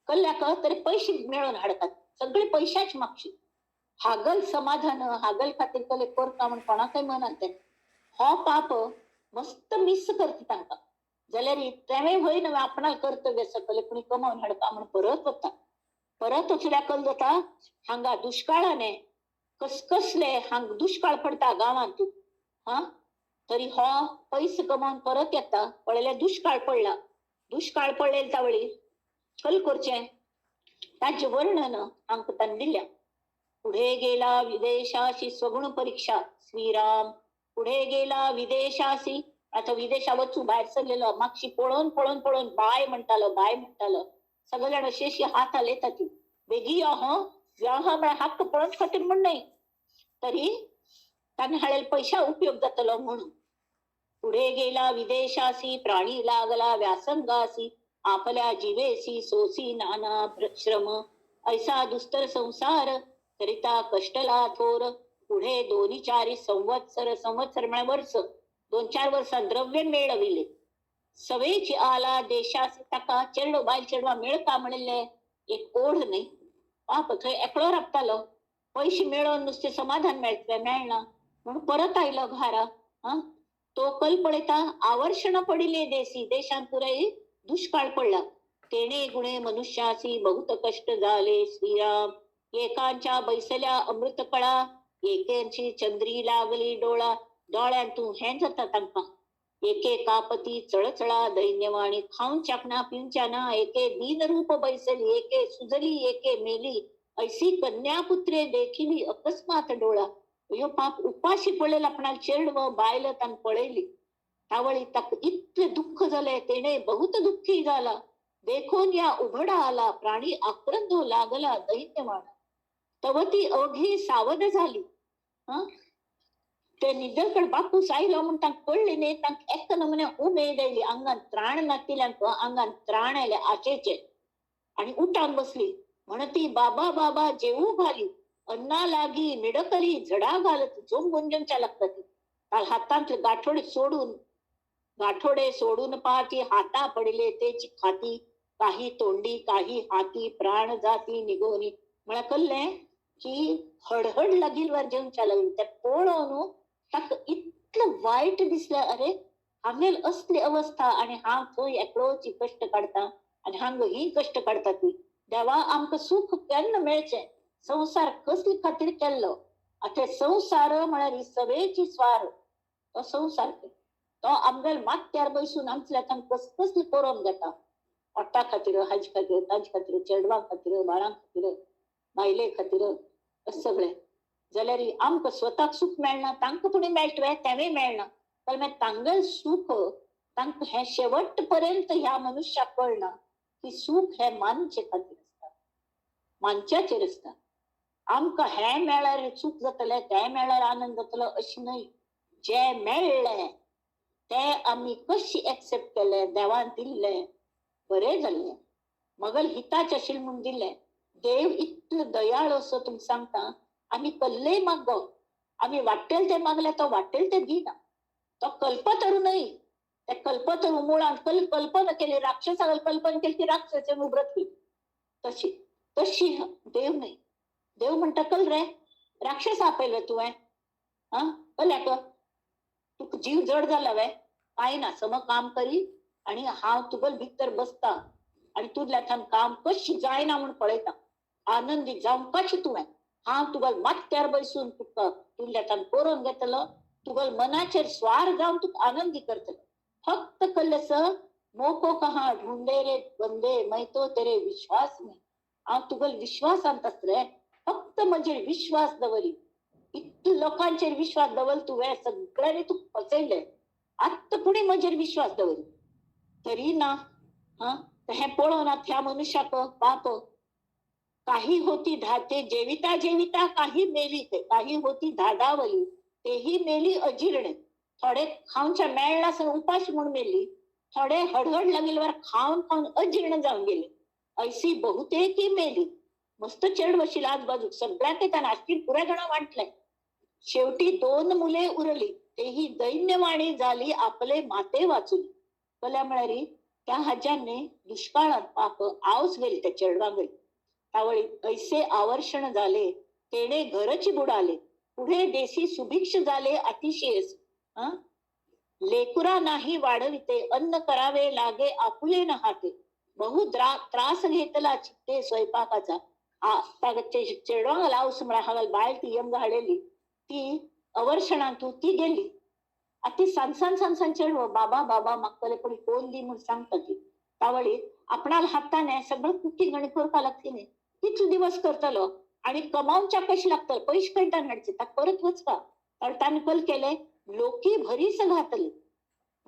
कल्ल्याक तरी पैसे मिळून हाडतात सगळे पैशाच मागशी हागल समाधान हागल खातीर कले करता म्हण कोणाकय म्हणत हो पाप मस्त मिस करता तांकां जाल्यार तेवे वय नवे आपणाल कर्तव्य सकले कोणी कमावन हाडपा म्हण परत वता परत वचल्या कल जाता हांगा दुष्काळाने कसले हांग दुष्काळ पडता गांवांत तरी हो पैसे कमावन परत येता पळयल्यार दुष्काळ पडले तावळी कल करचें ताचे वर्णन हांकां तान दिल्या पुढे गेला विदेशाशी स्वगुण परीक्षा श्रीराम पुढे गेला विदेशाशी आता विदेशा वचू भायर सरलेलो मागशी पळोवन बाय म्हणटालो सगळे जाण अशी हात हालयता ती बेगी यो हक्क पळत खातीर म्हण नाही तरी ताणे हाडेल पैसा उपयोग जातलो म्हणून पुढे गेला विदेशासी प्राणी लागला व्यासंगासी आपल्या जीवेसी सोसी नाना श्रम ऐसा दुस्तर संसार करिता कष्टला थोर पुढे 2-4 संवत्सर म्हणजे वर्ष 2-4 वर्षां द्रव्य मेळविले सवेची आला देशासी ताका चेडो बायल चेडवा मेळता म्हणले एक ओढ नाही पाप थंय एकलो राबतालो पैसे मेळोन नुसते समाधान मेळना म्हणून परत आयलो घारा तो कल पळयता आवर्षण पडिले देशांत पुराय दुष्काळ पडला तेणे गुणे मनुष्यासी बहुत कष्ट झाले श्रीराम एकांच्या बैसल्या अमृत कळा एकेंची चंद्री लागली डोळा दोळ्यांतून हें जाता तांकां एके कापती चळचळा दैन्यवाणी खाऊन चाकना पिवच्या ना एके दीन रूप बैसली एके सुजली एके मेली ऐसी कन्या पुत्रे देखिली अकस्मात डोळा यो पाप उपाशी पळेल आपणाल चेडवो बायल तान पळयली तावळी ताक इतके दुःख झाले तेणे बहुत दुःखी झाला देखून या उघडा आला प्राणी आक्रंदो लागला दैन्यवाण तवती अवघी सावध झाली ते निदळकड बापूस आयलो म्हण तांक कळ्ळी न्ही तांक एक नमुने उमेद आयली अंगान त्राण नातिल्यांक अंगान त्राण आयले आशेचे आणि उठान बसली म्हणती बाबा बाबा जेवू घाली अन्ना लागी मिडकली झडा घालत जोम गुंजनच्या लागतात काल हातांतले गाठोडे सोडून पाहती हाता पडिले तेची खाती काही तोंडी काही हाती प्राण जाती निगोनी मला कळले की हडहड लागील वर जेवच्या लागली त्या पळोवन ताका इतलं वाईट दिसलं अरे हांगेल असली अवस्था आणि हांव थंय एकलोची कष्ट काढता आणि हांग ही कष्ट काढता ती देवा आमकां सुख केन्ना मेळचें संसार कसली खातीर केल्लो आता संसार म्हळ्यार ही सवेची स्वार तो संसार तो आमगेल माथ्यार बसून आमच्या कसली करून घेता पोटा खातीर हाजे खातीर ताजे खातीर चेडवा खातीर बाळां खातीर बायले खातीर सगळे जाल्यार आमकां स्वताक सुख मेळना तांकां फुडें मेळटवे तेवूय मेळना जाल्यार मागीर तांगेल सुख तांकां हें शेवट पर्यंत ह्या मनुश्याक कळना की सुख हे मानचे खातीर आसता मानच्याचेर आसता आमकां हें मेळ्ळ्यार सुख जातलें तें मेळ्ळ्यार आनंद जातलो अशें न्हय जें मेळ्ळें तें आमी कशी एक्सेप्ट केलें देवान दिल्लें बरें जाल्लें मगल हिताचें आशिल्लें म्हूण दिल्लें देव इतलो दयाळ असो तुमकां सांगता आमी कसलेय मागो आमी वाट्टेल तें मागलें तो वाट्टेल तें दिना तो कल्पतरू न्हय ते कल्पतरू मुळान कल्पना केली राक्षसा कल्पना केली की राक्षसाचें उबरत तशी देव न्हय देव म्हणटा कल रे राक्षस आपयले तुवें कल्याक तुका जीव जड जाला वे कांय ना सम काम करी आणि हांव तुगेल भितर बसता आणि तुज्यान काम कशी जायना म्हूण पळयता आनंदी जावन कशें तुवें हांव तुगेल माथ्यार बसून तुका तुज्यान करून घेतलो तुगेल मनाचेर स्वार जावन तुका आनंदी करतलो फक्त कल्लस मोको कहा ढूंढे रे बंदे मैं तो तेरे विश्वास में हांव तुगेल विश्वासांत आसले फक्त म्हजेर विश्वास दवरी इतलो लोकांचेर विश्वास दवर तुवें सगळ्यांनी तुका फसयले आत्ता पुढे म्हजेर विश्वास दवरी तरी ना हें पळोवन ह्या मनुष्याक पाप काही होती ते जेविता काही मेली ते काही होती धादावली तेही मेली अजीर्ण थोडे खाऊनच्या मेळना सण उपाशी म्हणून मेली थोडे हडहड लागेलवर खाऊन अजीर्ण जाऊन गेले ऐसी बहुतेकी मेली मस्त चेड बसला आजूबाजू सगळ्या ते त्या नाश्तील पुऱ्या जणा वाटलंय. शेवटी 2 मुले उरली तेही दैन्यवाणी झाली आपले माते वाचून. कल्या म्हणाली त्या हजाने दुष्काळात पाप आवस गेली त्या चेडवांगळी. त्यावेळी ऐसे आवर्षण झाले तेने घरची बुडाले पुढे देशी सुभिक्ष झाले अतिशयच. लेकुरा नाही वाढविते अन्न करावे लागे आपुले न हाते बहु त्रास घेतला चित्ते स्वयंपाकाचा. चेडवांगला उसमळा हागल बायल ती यंग हाडलेली ती अवर्षणातू ती गेली. अति सांसान चेडव बाबा बाबा मागतले पण कोण दी म्हणून सांगता ती. त्यावेळी आपणाला हाताने सगळं कुकी गणित करता लागते नाही किती दिवस करतलो आणि कमावच्या कशी लागतं पैसे कैटा नडचे त्या परत वच का. तर त्याने कल केले लोकी भरीस घातले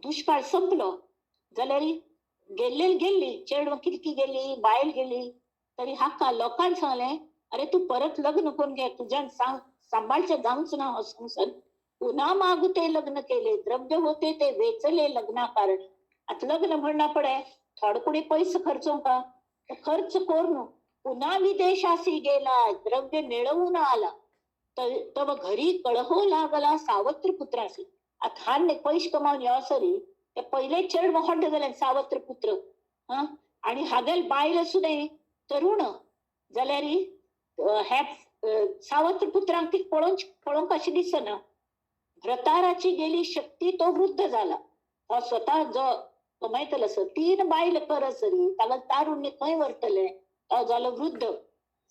दुष्काळ संपलो जाल्यार गेली चेडव किरकी गेली बायल गेली तरी हाका लोकांनी सांगले अरे तू परत लग्न करून घे तुझ्या सांभाळचे जाऊच ना हो संसार. पुन्हा मागुते लग्न केले द्रव्य होते ते वेचले लग्ना कारण. आता लग्न म्हणणं पडे थोडकुडी पैसे खर्चो का खर्च करून पुन्हा विदेशासी गेला द्रव्य मिळवून आला तव घरी कळहो लागला सावत्र पुत्रासी. आता हाने पैसे कमावून यावसरी ते पहिले चेड मोहड झाले सावत्र पुत्र. आणि हागेल बायल असू दे तरुण जाल्यार ह्या सावत्र पुत्रांक ती पळोवंक कशी दिसना. व्रताराची गेली शक्ती तो वृद्ध झाला. हो स्वतः जो कमायतल असं 3 बायल करसरी त्याला तारुण्य खंय वर्तले तो झालो वृद्ध.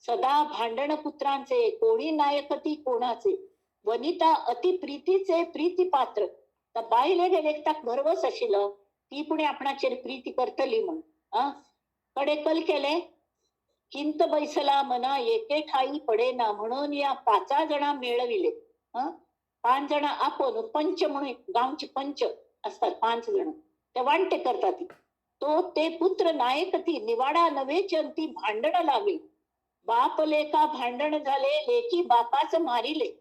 सदा भांडण पुत्रांचे कोणी नायकती कोणाचे वनिता अति प्रीतीचे प्रीती पात्र. तर बायले गेले ताक गर्वच आशिल्लो ती पुणे आपणाचेर प्रीती करतली म्हणून. कडे कल केले किंत बैसला मना एके ठाई पडेना म्हणून या 5 जणा मेळविले. 5 जण आपण पंच म्हणून गावचे पंच असतात 5 जण ते वांटे करतात. तो ते पुत्र नायक ती निवाडा नव्हे चंती भांडण लागली. बाप लेका भांडण झाले लेकी बापाच मारिले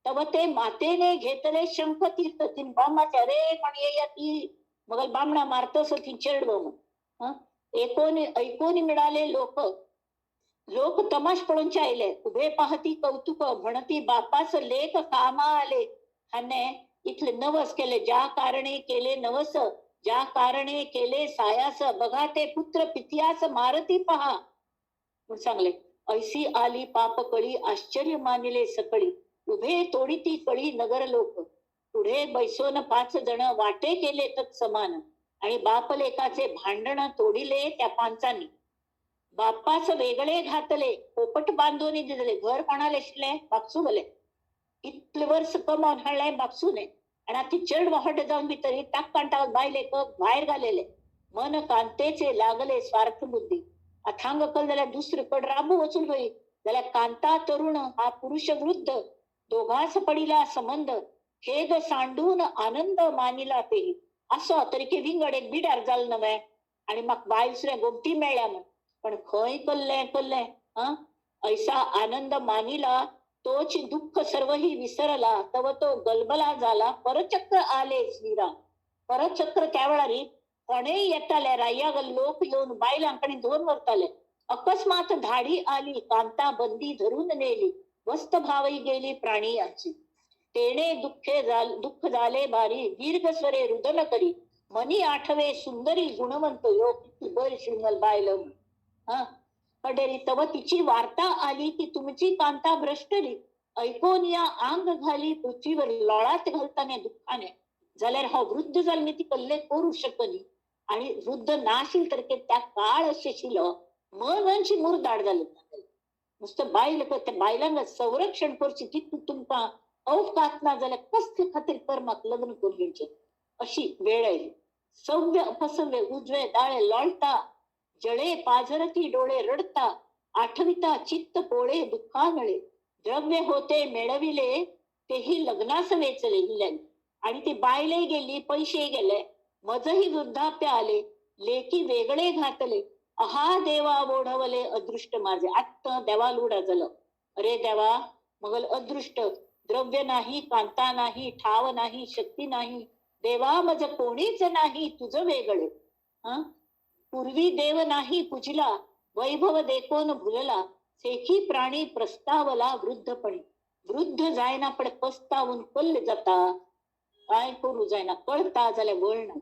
तव ते मातेने घेतले शंख तीर्थ. तीन बामाच्या रे पण ये ती मग बामणा मारतस ती चेडव मग. ऐकोनी मिळाले लोक तमाश पडून चायले उभे पाहती कौतुक म्हणती बापाच लेख कामा आले. हाने इथले नवस केले ज्या कारणे केले नवस ज्या कारणे केले सायास बघा ते पुत्र पित्यास मारती पहा म्हणून सांगले. ऐसी आली पाप कळी आश्चर्य मानिले सकळी उभे तोडीती कळी नगर लोक. पुढे बैसोन 5 जण वाटे केले तत्समान आणि बाप लेकाचे भांडण तोडिले त्या 5 बापाच वेगळे घातले पोपट बांधून दिले. घर कोणाला शिले बापसू बोले इतले वर्ष कमावून हाडलाय बापसूने आणि आता चढ वाहट जाऊन भितरी टाक कांटावर बायले बाहेर घालेले मन कांतेचे लागले स्वार्थ बुद्धी. अथांग कल जाल्यार दुसरीकड राबू वचून होई जाल्यार कांता तरुण हा पुरुष वृद्ध दोघांस पडिला संबंध खेद सांडून आनंद मानिला तेही. असो तरी के विंगड एक बिडार जाल नव्हे आणि मग बायल सुद्धा गोमटी मेळ्या म्हण पण खंय कल्ले ऐसा आनंद मानिला तोच दुःख सर्वही विसरला तव तो गलबला झाला परचक्र आले श्रीराम. परचक्र त्यावेळारी कोणे येताले राय्याग लोक येऊन बायलांकडे 2 वरताले. अकस्मात धाडी आली कांता बंदी धरून नेली वस्त भावई गेली प्राणी याची. तेने दुःख झाले भारी दीर्घ स्वरे रुदन करी मनी आठवे सुंदरी गुणवंत योग बर शिंगल बायल. कडेरी तव तिची वार्ता आली की तुमची कांता भ्रष्टली ऐकून या अंग घाली पृथ्वीवर लोळात घालताने दुःखाने. जाल्यार हा वृद्ध जाल्ले ती कल्ले करू शकली आणि वृद्ध नाशील तर त्या काळ असे शिलो मनची मुरदाड झाले. नुसतं बायल त्या बायलांना संरक्षण करची तितू तुमका अवकात ना जाल्यार कसले खातीर कर्माक लग्न करून घ्यायचे अशी वेळ आयली. सव्य अपसव्य उजवे दाळे लोळता जळे पाझरती डोळे रडता आठविता चित्त पोळे दुःखानळे. द्रव्य होते मिळविले तेही लग्नास वेचले आणि ती बायले गेली पैसे गेले मजही वृद्धाप्य आले लेकी वेगळे घातले. अहा देवा ओढवले अदृष्ट माझे. आत्ता देवा लुडा झालं. अरे देवा मगल अदृष्ट द्रव्य नाही कांता नाही ठाव नाही शक्ती नाही देवा मज कोणीच नाही तुझं वेगळे. पूर्वी देव नाही पूजला वैभव देखोन भुलला सेखी प्राणी प्रस्तावला वृद्धपणी. वृद्ध जायना पण पस्तावून कल्ल जाता. काय करू जायना कळता झाल्या वळण.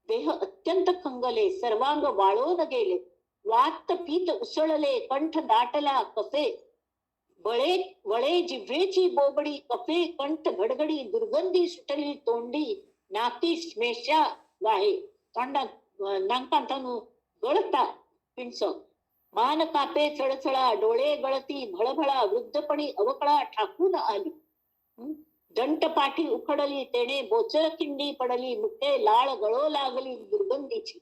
देह अत्यंत खंगले, सर्वांग वाळून गेले. वात पीत उसळले, कंठ दाटला कफे. बळे वळे जिव्हेची बोबडी, कफे कंठ घडघडी. दुर्गंधी सुटली तोंडी, नाकी श्मेषा वाहे. तोंडात नाकांतनु गळता पिंच. मान कापे चळचळा, डोळे गळती भळभळा. वृद्धपणी अवकळा ठाकून आली. दंट पाठी उखडली, तेणे बोचर खिंडी पडली. मुठे लाळ गळो लागली दुर्गंधीची.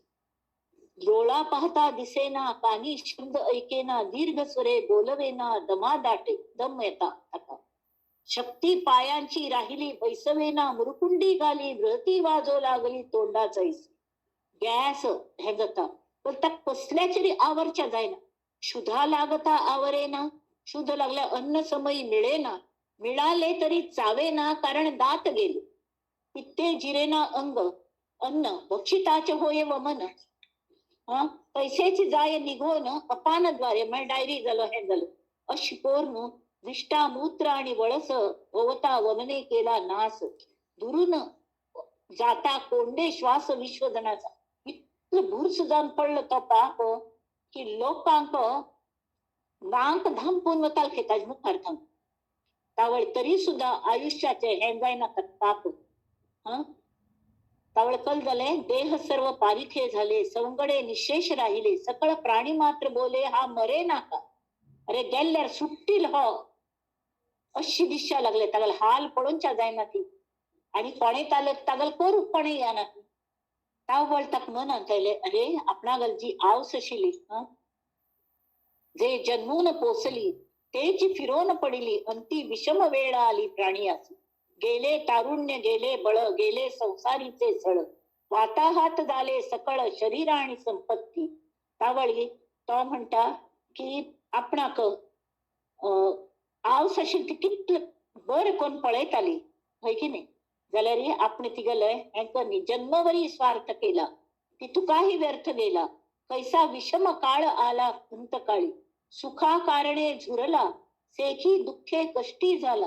डोळा पाहता दिसेना, कानी शब्द ऐकेना. दीर्घ स्वरे बोलवेना, दमा दाटे दम येता आता. शक्ती पायांची राहिली बैसवेना. मुरकुंडी घाली ब्रहती वाजो लागली तोंडाचा इस. गॅस हे जाता पण त्या कसल्याची आवरच्या जायना. शुद्धा लागता आवरेना. शुद्ध लागल्या अन्न समयी मिळेना. मिळाले तरी चावेना, कारण दात गेले. पित्ते जिरेना अंग, अन्न भक्षिताचे होय व मन. पैसेची जाय निघोन अपानद्वारे, म्हणजे डायरी झालं हे झालं. अशिपोरनु विष्टा मूत्र आणि वळस, होवता वमने केला नास. दुरून जाता कोंडे श्वास विश्वधनाचा. इतकं भूर्स जाऊन पडलं तो पाप की लोकांक नांक धाम पूर्वताल खेताज मुखार्थम. त्यावेळी तरी सुद्धा आयुष्याचे हे जायना पाप. त्यावेळी कल झाले, देह सर्व पारिखे झाले. सवंगडे निशेष राहिले. सकळ प्राणी मात्र बोले, हा मरे नाका. अरे गेल्यार सुट्टील हो, अशी दिशा लागले. तागल हाल पडूनच्या जायना ती. आणि कोणे तागल करू कोणे या नाही. ताव बोलताक मन आणतायले, अरे आपणागल जी आवस अशिली, जे जन्मून पोसली तेची फिरोन पडिली. अंती विषम वेळ आली प्राणियासी. गेले तारुण्य, गेले बळ, गेले संसारीचे झळ. वाताहात झाले सकळ शरीर आणि संपत्ती. त्यावेळी तो म्हणता की आपणाक आवस असेल ती कितलं बर कोण पळयत आली होय की नाही. जाल्यार आपण तिगलय हेंकनी जन्मवरी स्वार्थ केला, ती तुकाही व्यर्थ गेला. कैसा विषम काळ आला अंतकाळी. सुखा कारणे झुरला, सेखी दुःखे कष्टी झाला.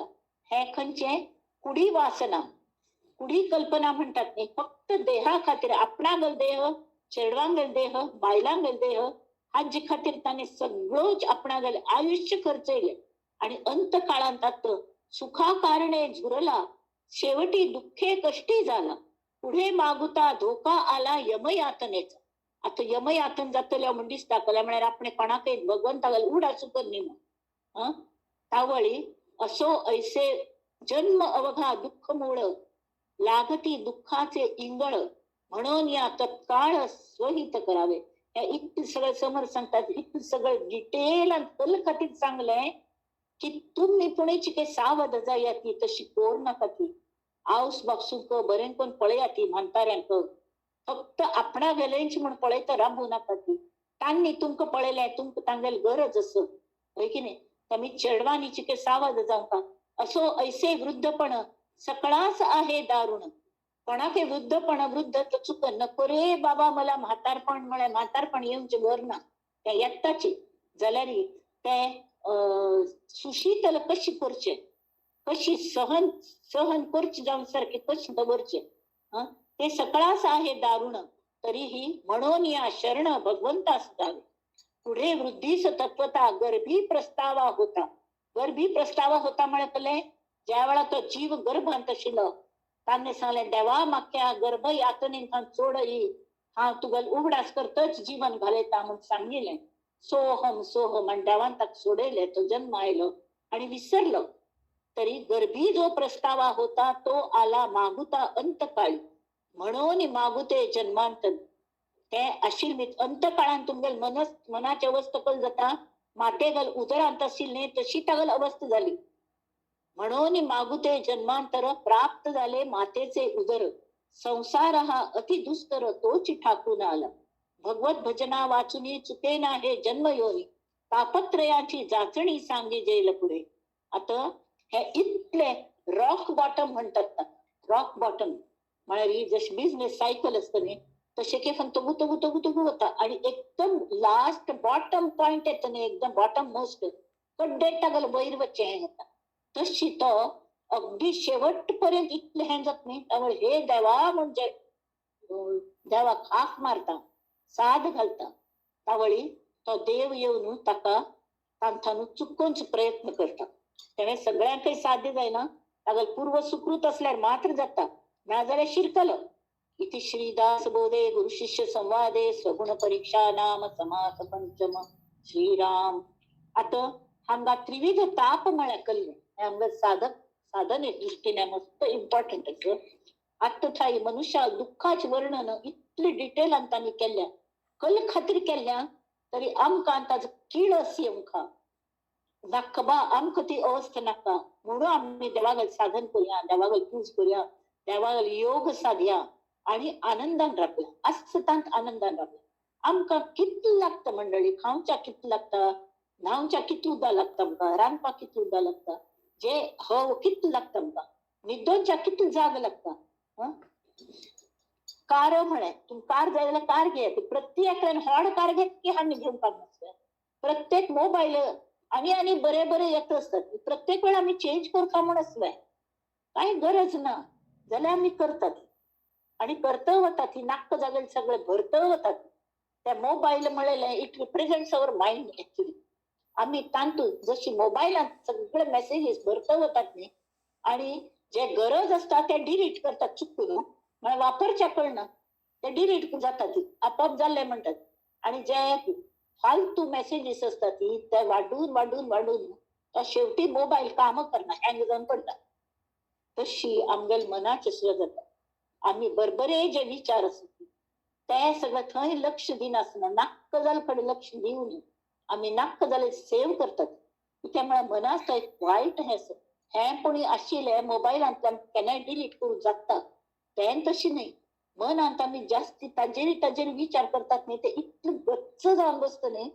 हे खंचे कुडी वासना, कुडी कल्पना म्हणतात नाही. फक्त देहा खातीर आपणागल देह, चेडवांगल देह, बायलांगल देह हाजे खातीर ताने सगळोच आपणागल आयुष्य खर्चयले. आणि अंत काळांत सुखा कारणे झुरला, शेवटी दुःखे कष्टी झाला. पुढे मागुता धोका आला यमयातनेचा. आता यमयातन जातल्या म्हणीस टाकल्या म्हणार आपण कोणाकडे भगवंतागल उडा सुकर निम. त्यावेळी असो ऐसे जन्म अवघा दुःख मूळ, लागती दुःखाचे इंगळ. म्हणून या तत्काळ स्वहित करावे. या इतकं सगळं समोर सांगतात. इतकं सगळं डिटेल आणि तलकथीत चांगलंय की तुम्ही पुणेची काही सावध जाया ती तशी कोर नका ती. आऊस बापसूक बरें कोण पळया ती म्हणताऱ्यांक. फक्त आपणा गेलेंची म्हणून पळयत राबू नका ती. तांनी तुमक पळयलंय, तुमक तांगेल गरज असं होय की नाही. तुम्ही चेडवानीची काही सावध जाऊ का. असो ऐसे वृद्धपण सकळाच आहे दारुण. कोणाके वृद्धपण वृद्ध चुक नको रे बाबा, मला म्हातारपण म्हणे म्हातारपण येऊचे गर ना त्या एकटाची. जाल्यार ते सुशीतल कशी करचे, कशी सहन सहन करची जाऊन सारखे कशी दवरचे. ते सकळाच आहे दारुण. तरीही म्हणून या शरण भगवंतास जावे. पुढे वृद्धीस तत्वता गर्भी प्रस्तावा होता. गर्भी प्रस्तावा होता म्हणे पले ज्या वेळा तो जीव गर्भांत शिल ताने सांगले, देवा माक्या गर्भ यातनेंथान चोडई, हा तुगल उघडास करतच जीवन घालेता म्हणून सांगितले. सोहम सोहम आणि देवान ताक सोडेले. तो जन्म आयलो आणि विसरलो. तरी गर्भी जो प्रस्तावा होता तो आला मागुता अंतकाळी. म्हणून मागुते जन्मांतन. ते आशिल्मीत अंतकाळान तुमगेल मनाची अवस्था कल जाता. मातेगल उदरांत आशिल नाही तशी तागल अवस्था झाली. म्हणून मागुते जन्मांतर प्राप्त झाले मातेचे उदर. संसार हा अति दुस्तर तोच ठाकून आला. भगवत भजना वाचुनी चुकेना हे जन्मयोनी. तापत्रयाची जाचणी सांगे जेल पुढे. आता हे इतले रॉक बॉटम म्हणतात. रॉक बॉटम म्हणजे जशी बिझनेस सायकल असतं नाही तसे के पण तगू तगू तगू तगू होता आणि एकदम लास्ट बॉटम पॉइंट येतं नाही, एकदम बॉटम मोस्ट कड्डे टाकल वयर वच्चे हें जाता तशी तो अगदी शेवटपर्यंत इतले हें जात न्ही त्यामुळे हे देवा म्हणजे देवाक हाक मारता साद घालता तावळी तो देव येवन ताका तांथानू चुकोवंच प्रयत्न करता तेणे सगळ्यांकय साध्य जायना ताका पूर्व सुकृत असल्यार मात्र जाता नाजाल्यार शिरकलो इति श्रीदास बोधे गुरु शिष्य संवादे स्वगुण परीक्षा नाम समास पंचम श्रीराम. आता हांगा त्रिविध ताप म्हळ्यार कल्ले हांगा साधने दृष्टीने मस्त इम्पॉर्टंट असं आता थाई मनुष्या दुःखाचे वर्णन इतले डिटेलान तांणी केल्या कल खातीर केल्या तरी आमकां ताजो कीड असी आमकां नाखबा आमकां ती अवस्था नाका म्हणून आम्ही देवागेल साधन करूया देवागेल पूज करूया देवागेल योग साधया आणि आनंदान राबया आसतांत आनंदान राबया. आमकां कितलें लागता मंडळी खावच्या कितलें लागता न्हावच्या कितलें उदक लागता आमकां रांदपाक कितलें उदक लागता जे हव कितलें लागता आमकां न्हिदोवच्या कितलें जाग लागता कार म्हणे तुम कार जाय जाल्यार कार घे प्रत्येकान व्हड कार घेत की आमी घेवपाक नासता प्रत्येक मोबायल आणि बरे बरे येत असतात प्रत्येक वेळा आम्ही चेंज करता म्हण असलाय काही गरज ना जाल्यार आम्ही करतात आणि करता वतात ही नाक्क जागेल सगळे भरत वतात त्या मोबाईल म्हणलेले it represents our mind actually आम्ही तांतू जशी मोबायलात सगळे मेसेजेस भरत वतात न्ही आणि जे गरज असता ते डिलीट करतात चुकून म्हणजे वापरच्या कळना ते डिलीट जातात आपोआप जाल्ले म्हणतात आणि जे फालतू मेसेजेस असतात ते वाढून वाढून वाढून शेवटी मोबाईल काम करणार हँग जाऊन पडतात तशी आमगेल मनाचे सुद्धा जातात आम्ही बरबरे जे विचार असतात ते सगळं थंय लक्ष दिनासना नाक्क जालकडे लक्ष दिवन आम्ही नाक्क जाले सेव्ह करतात त्यामुळे मनात एक वाईट हे कोणी आशिल्ले मोबायलांतल्यान केन्नाय डिलीट करून जाता तें तशी नाही मन आता आम्ही जास्ती ताजेर विचार करतात नाही ते इतकं गच्च जाऊन बसत नाही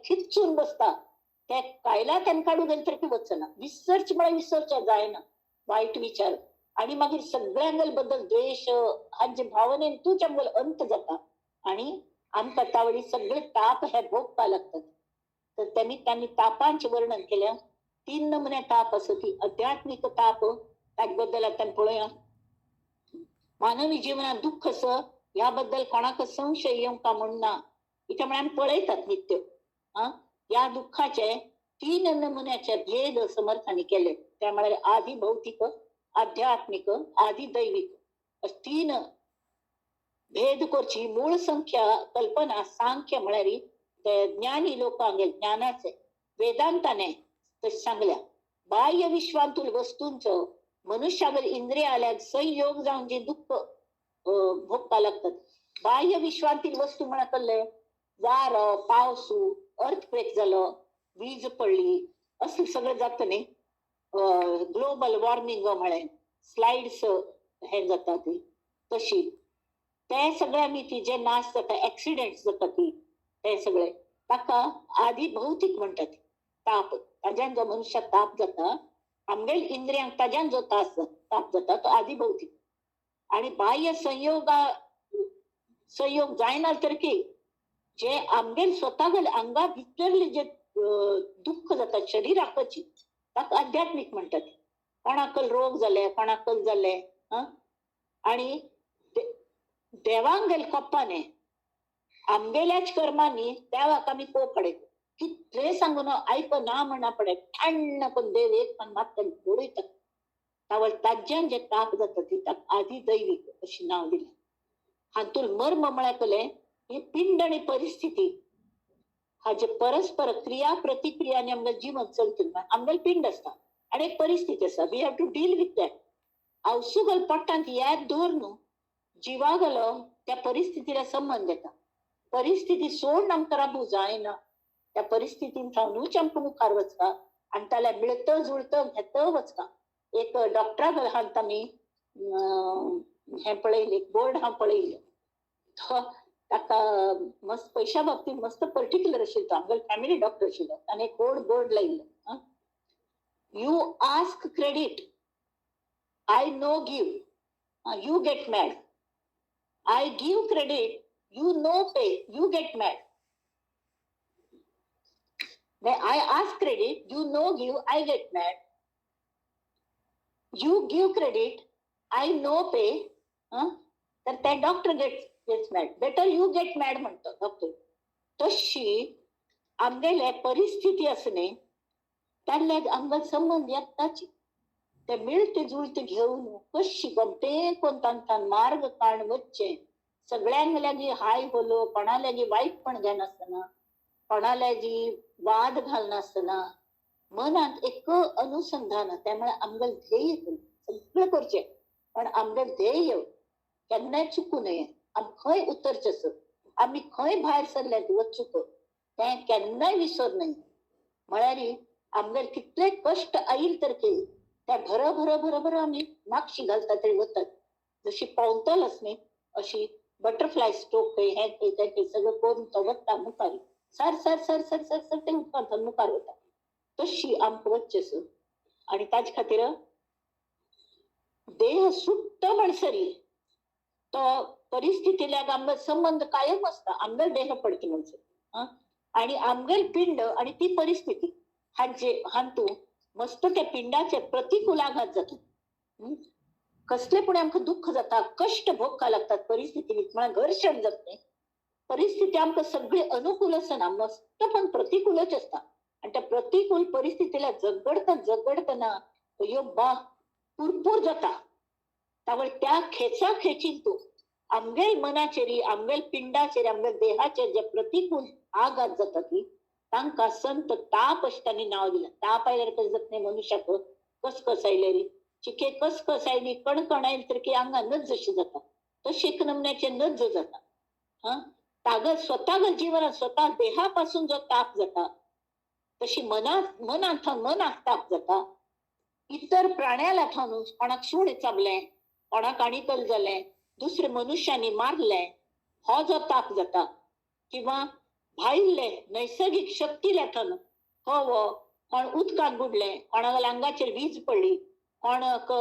खिचून बसता ते कायला त्यांना काढून गेलं तरी वचना विसर्च मला विसर्चा जायना वाईट विचार आणि मागीर सगळ्यांगल बद्दल द्वेष हांचे भावनेन तूच आमगेल अंत जाता आणि आमकां तावडी सगळे ताप हे भोगपा लागतात तर त्यांनी तापांचे वर्णन केल्या 3 नमुने ताप असं की आध्यात्मिक ताप त्याबद्दल आपण पळूया मानवी जीवनात दुःख असं याबद्दल कोणाक संशय येवंका म्हणना त्यामुळे आम्ही पळयतात नित्य या दुःखाचे 3 नमुन्याचे भेद समर्थाने केले त्यामुळे आधी भौतिक आध्यात्मिक आधी दैविक 3 भेद करची मूळ संख्या कल्पना सांख्य म्हळ्यार ते ज्ञानी लोकांगे ज्ञानाचे वेदांताने तशें सांगल्या बाह्य विश्वांतून वस्तूंचो मनुष्यावर इंद्रिय आल्याक संयोग जाऊन जे दुःख भोगता लागतात बाह्य विश्वांतील वस्तू म्हणा कल्ले वारो पावसू अर्थक्वेक झालो वीज पडली असं सगळं जात न्ही ग्लोबल वॉर्मिंग म्हळे स्लाइड्स हे जाता ती तशी ते सगळे आमी ती जे नाश जाता ऍक्सिडेंट जाता ती ते सगळे ताका आधी भौतिक म्हणतात ताप ताज्यान जो मनुष्याक ताप जाता आमगेल इंद्रियांक ताज्यान जो ताप जाता तो आधी भौतिक आणि बाह्य संयोग जायना तर की जे आमगेल स्वतःगेल अंगा भितरले जे दुःख जाता शरीराकची ताका आध्यात्मिक म्हणतात कोणाकल रोग जाले कोणाकल जाले आणि देवांगेल कप्पाने आमगेल्याच कर्मांनी देवाक आमी पोकडे कितले सांगून ऐको ना म्हणा पडे ठण्ण पण देव एक पण मात घोडयता तावळ ताज्यान जे ताप जाता ती ताका आधी दैविक अशी नाव दिले हातून मर्म म्हळ्याकले ही पिंड आणि परिस्थिती हा जे परस्पर क्रिया प्रतिक्रियाने आमगेल जीवन चलतून आमगेल पिंड असता आणि एक परिस्थिती आसा we have to deal with that अवसुगल पट्टांत याद दवरून जिवागलो त्या परिस्थितीला संबंध येता परिस्थिती सोडून आमकां राबू जायना त्या परिस्थितीन थांबूच आमकां मुखार वचका आणि त्याला मिळत जुळत घेत वचका एक डॉक्टरा हात आमी हे पळयले बोर्ड हांव पळयले ताका मस्त पैशा बाबतीत मस्त पर्टिक्युलर आशिल्लो आमगेलो फॅमिली डॉक्टर आशिल्लो ताणें एक बोर्ड लायिल्लो you ask credit I no give you get mad I give credit, you no pay, you get mad. I ask credit, you no give, I get mad. You give credit, I no pay, तर त्या doctor gets mad. Better you get mad म्हणतो doctor. तशी आमगेले परिस्थिती असणे त्याला आमगल संबंध येताची ते मिळते जुळते घेऊन कशी गमते कोणता मार्ग काढ वच्चे सगळ्यांना लागी हाय बोलो, कोणाला वाईट पण घ्या नसताना, कोणाला वाद घाल नसताना मनात एक अनुसंधान. त्यामुळे आमगल ध्येय सगळं करचे, पण आमगल ध्येय केन्नाय चुकू नये. आम खंय उतरचेस, आम्ही खंय भायर सरल्यात वचूक ते केन्नाय विसर नाही. म्हळ्यार आमगेर कितले कष्ट आईल तर त्या भर भर भर भर आम्ही मागशी घालता तरी वतात. जशी पावतल न्ही अशी बटरफ्लाय स्ट्रोक हे ते सगळं करून तो वता मुखारी sir sir sir sir sir sir ते उत्पादन मुखार वता. तशी आमक वच्चेस. आणि ताज खातीर देह सुट्ट म्हणसरी तो परिस्थितीला आमगेर संबंध कायम असता. आमगेर देह पडकी म्हणसर आणि आमगेर पिंड आणि ती परिस्थिती हांतू मस्त त्या पिंडाचे प्रतिकूल आघात जातात. कसले पुणे आमकां दुःख जाता, कष्ट भोगका लागतात परिस्थिती. म्हळ्यार घर्षण जात नाही. परिस्थिती आमकां सगळी अनुकूल असना, मस्त पण प्रतिकूलच असता. आणि त्या प्रतिकूल परिस्थितीला झगडतना यो बा पुरपूर जाता. त्यामुळे त्या खेचा खेचीन तू आमगेल मनाचेरी, आमगेल पिंडाचेर, आमगेल देहाचेर जे प्रतिकूल आघात जाता ती तांकां संत ताप अशें तांणी नांव दिलां. ताप आयल्यार कशें जाता न्ही मनशाक, कसकस आयल्यारी चिके कसकस आयली, कणकण आयली तर की आंगान नज जशी जाता, तशी एक नमन्याचे नज जाता. तागत स्वतः जीवनात स्वतः देहापासून जो ताप जाता तशी मनात ताप जाता. इतर प्राण्याला ठाणून कोणाक सूड चाबले, कोणाक आणिकल जाले, दुसरे मनुष्यानी मारले, हो जो ताप जाता. किंवा भायले नैसर्गिक शक्ती लेखन हो कोण उदकात बुडले, कोणाक आंगाचेर वीज पडली, कोणाक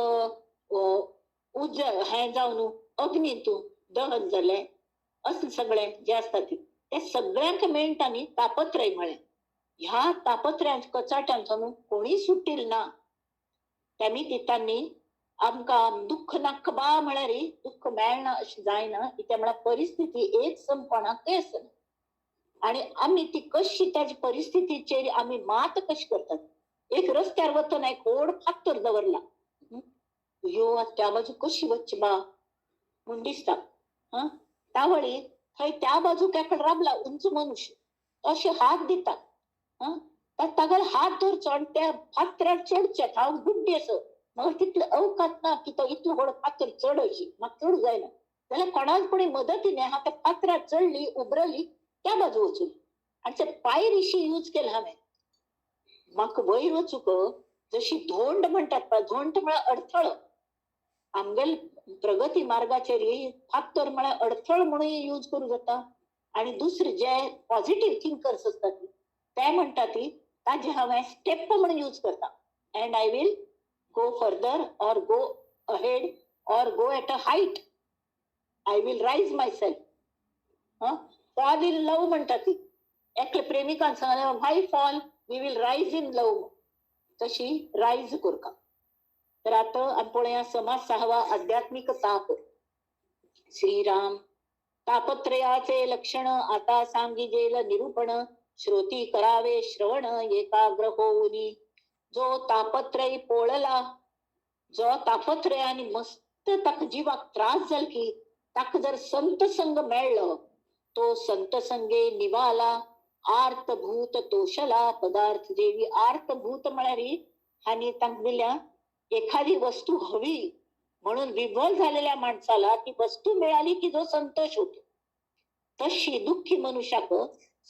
हे जावन अग्नीतून दहन जाले, असले सगळे जे असता ते सगळ्यांक मेळटा न्ही तापत्रय म्हळें. ह्या तापत्र्यांच्या कचाट्यांतून कोणी सुट्टील ना. त्या निमित्तांनी आमकां दुःख नाक बा म्हळ्यार दुःख मेळना अशें जायना. कित्याक म्हळ्यार परिस्थिती एक सम कोणाकय आसना. आणि आम्ही ती कशी त्याची परिस्थितीचेर आम्ही मात कशी करतात. एक रस्त्यार वतना एक व्हड फातर दवरला, यो त्या बाजू कशी वच्ची बा म्हूण दिसता. त्यावळी थंय त्या बाजूक एका राबला उंच मनुष्य, अशे हात दिता. ताका हात धरचो आनी त्या फातरार चडचें. हांव गुड्डी असो, म्हाका तितलें अवकात ना की तो इतलो व्हड फातर चड अशी, म्हाका चड जायना. जाल्यार कोणाक कोणी मदतीने हांव त्या फातरार चडली, उबरली, त्या बाजू वचून आणि ते पायर इशी यूज केला हांवें. म्हाका वयर वचूक जशी धोंड म्हणटात पळय, धोंड म्हळ्यार अडथळो. आमगेल प्रगती मार्गाचेर फातर म्हळ्यार अडथळो म्हणून यूज करूं जाता. आणि दुसरे जे पॉझिटिव्ह थिंकर्स असतात ते म्हणटात ताजे हांवें स्टेप म्हणून यूज करता. And I will go further और गो अहेड और go at a height. I will रायज माय सेल्फ. फॉल इन लव म्हणटा ती. एकले प्रेमिकान सांगलें व्हाय फॉल, वी विल रायज इन लव. तशी रायज करता. तर आता पळया समाज 6वा आध्यात्मिक ताप. श्रीराम. तापत्रयाचे लक्षण आता सांगिजेल निरूपण. श्रोती करावे श्रवण एकाग्र होऊनी. जो तापत्रय पोळला, जो तापत्रयाने मस्त ताका जीवाक त्रास जाल की ताका जर संत संग मेळलो, तो संत संगे निवाला. आर्तभूत तोषला पदार्थ देवी. आर्तभूत म्हळ्यार हानी तांक दिल्या एखादी वस्तू हवी म्हणून विभोल झालेल्या माणसाला ती वस्तू मिळाली की जो संतोष होतो, तशी दुःखी मनुष्याक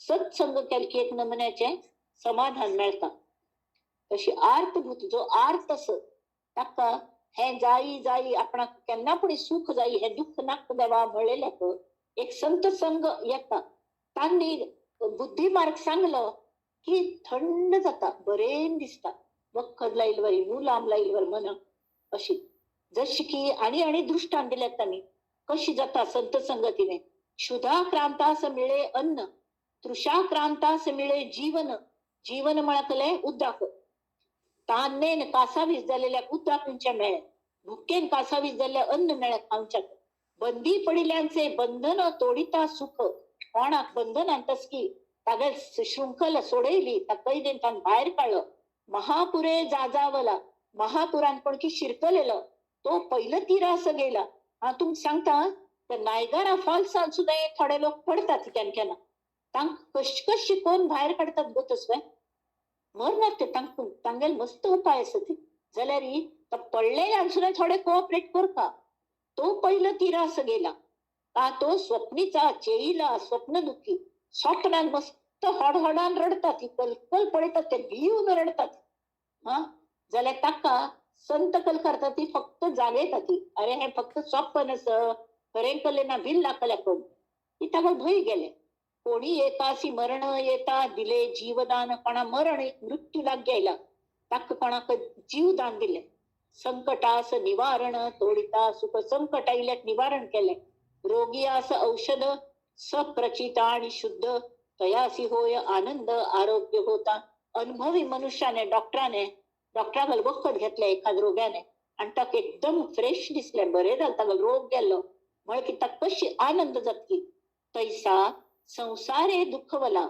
सत्संग केल की एक नमन्याचे समाधान मेळता. तशी आर्तभूत जो आर्त आस ताका हे जाई जाई आपणाक केन्ना पूण सुख जाई हे दुःख नाक देवा म्हणलेल्याक एक संत संग येता. तांणी बुद्धी मार्ग सांगलो की थंड जाता, बरें दिसता, वखद लायिल्ली बरी, मुलाम लायिल्ली बरी मनाक अशी. जशी की आणि दृष्टांत दिल्यात तांणी कशी जाता संत संगतीने. क्षुधा क्रांतास मिळे अन्न, तृषा क्रांतास मिळे जीवन. जीवन म्हळकले उद्दाक तान्नेन कासावीस जालेल्या उद्दाकांच्या मेळ भुकेन कासावीस जाल्ल्या अन्न मेळ खावच्या बंदी पडिल्यांचे बंधन तोडिता सुख कोणाक बंधन आणतस की तागे शृंखल सोडयली त्या कैदेन तान भायर काढलं महापुरे जाजावला महापुरान पण की शिरकलेलं तो पहिलं तीरा असं गेला. हा तुम्ही सांगता तर नायगारा फॉल्सान सुद्धा थोडे लोक पडतात केनकेना तांक कशी कोण भायर काढतात गोतस वे मरणार ते तांगेल मस्त उपाय असत जाल्यार पडलेल्यान सुद्धा थोडे कोऑपरेट करता. तो पहिलं तीरा असं गेला का तो स्वप्नीचा चेईला स्वप्न दुःखी स्वप्नान मस्त हडहडान रडतात कलकल पडतात ते भिवून रडतात. हा जाल्यार ताका संत कल करता ती फक्त जागेता ती अरे हे फक्त स्वप्न असं खरें कले ना भिल लागल्या कोण ती ताका भय गेले. कोणी एकासी मरण येता दिले जीवदान कोणा मरण एक मृत्यू लाग गेला ताक कोणाक जीवदान दिले. संकटास निवारण तोडिता सुख संकट आयल्याक निवारण केले. रोगी आस औषध सप्रचित आणि शुद्ध तयासी होय आनंद आरोग्य होता. अनुभवी मनुष्याने डॉक्टरागल वखद घेतले एखाद रोग्याने आणि ताका एकदम फ्रेश दिसले बरे जाल ताका रोग गेलो म्हण की ताका कशी आनंद जातली. तैसा संसारे दुःखवला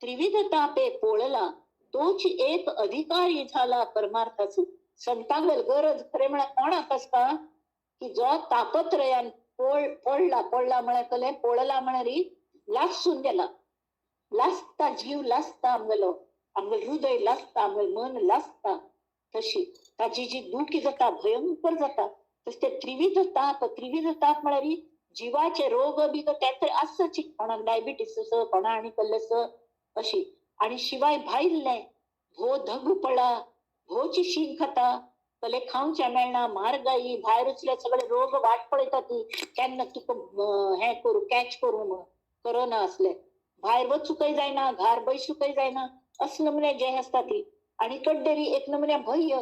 त्रिविध तापे पोळला तोच एक अधिकारी झाला परमार्थाचा. संतागल गरज खरे म्हणा कोणाक असता की जो तापत्रयान पडला म्हळे कले पोळला म्हणरी लासून गेला लासता जीव लासता आमगलो आमगल हृदय लासता आमगल मन लासता तशी ताची जी दुखी जाता भयंकर जाता तस ते त्रिविध ताप म्हळ्यार जीवाचे रोग बिग ते असच कोणाक डायबिटीस कोणा आणि कल्लस अशी आणि शिवाय भाईल्ले भो धग पडला भोची शीन खाता कले खावच्या मेळना म्हारगाई भायर उचले सगळे रोग वाट पळयता ती केन्ना तुका हे करू कॅच करू म्हण कोरोना असले भायर वचूकय जायना घार बैसूकय जायना असले नमुने जे असता ती आणि कड्डेरी एक नमुने भय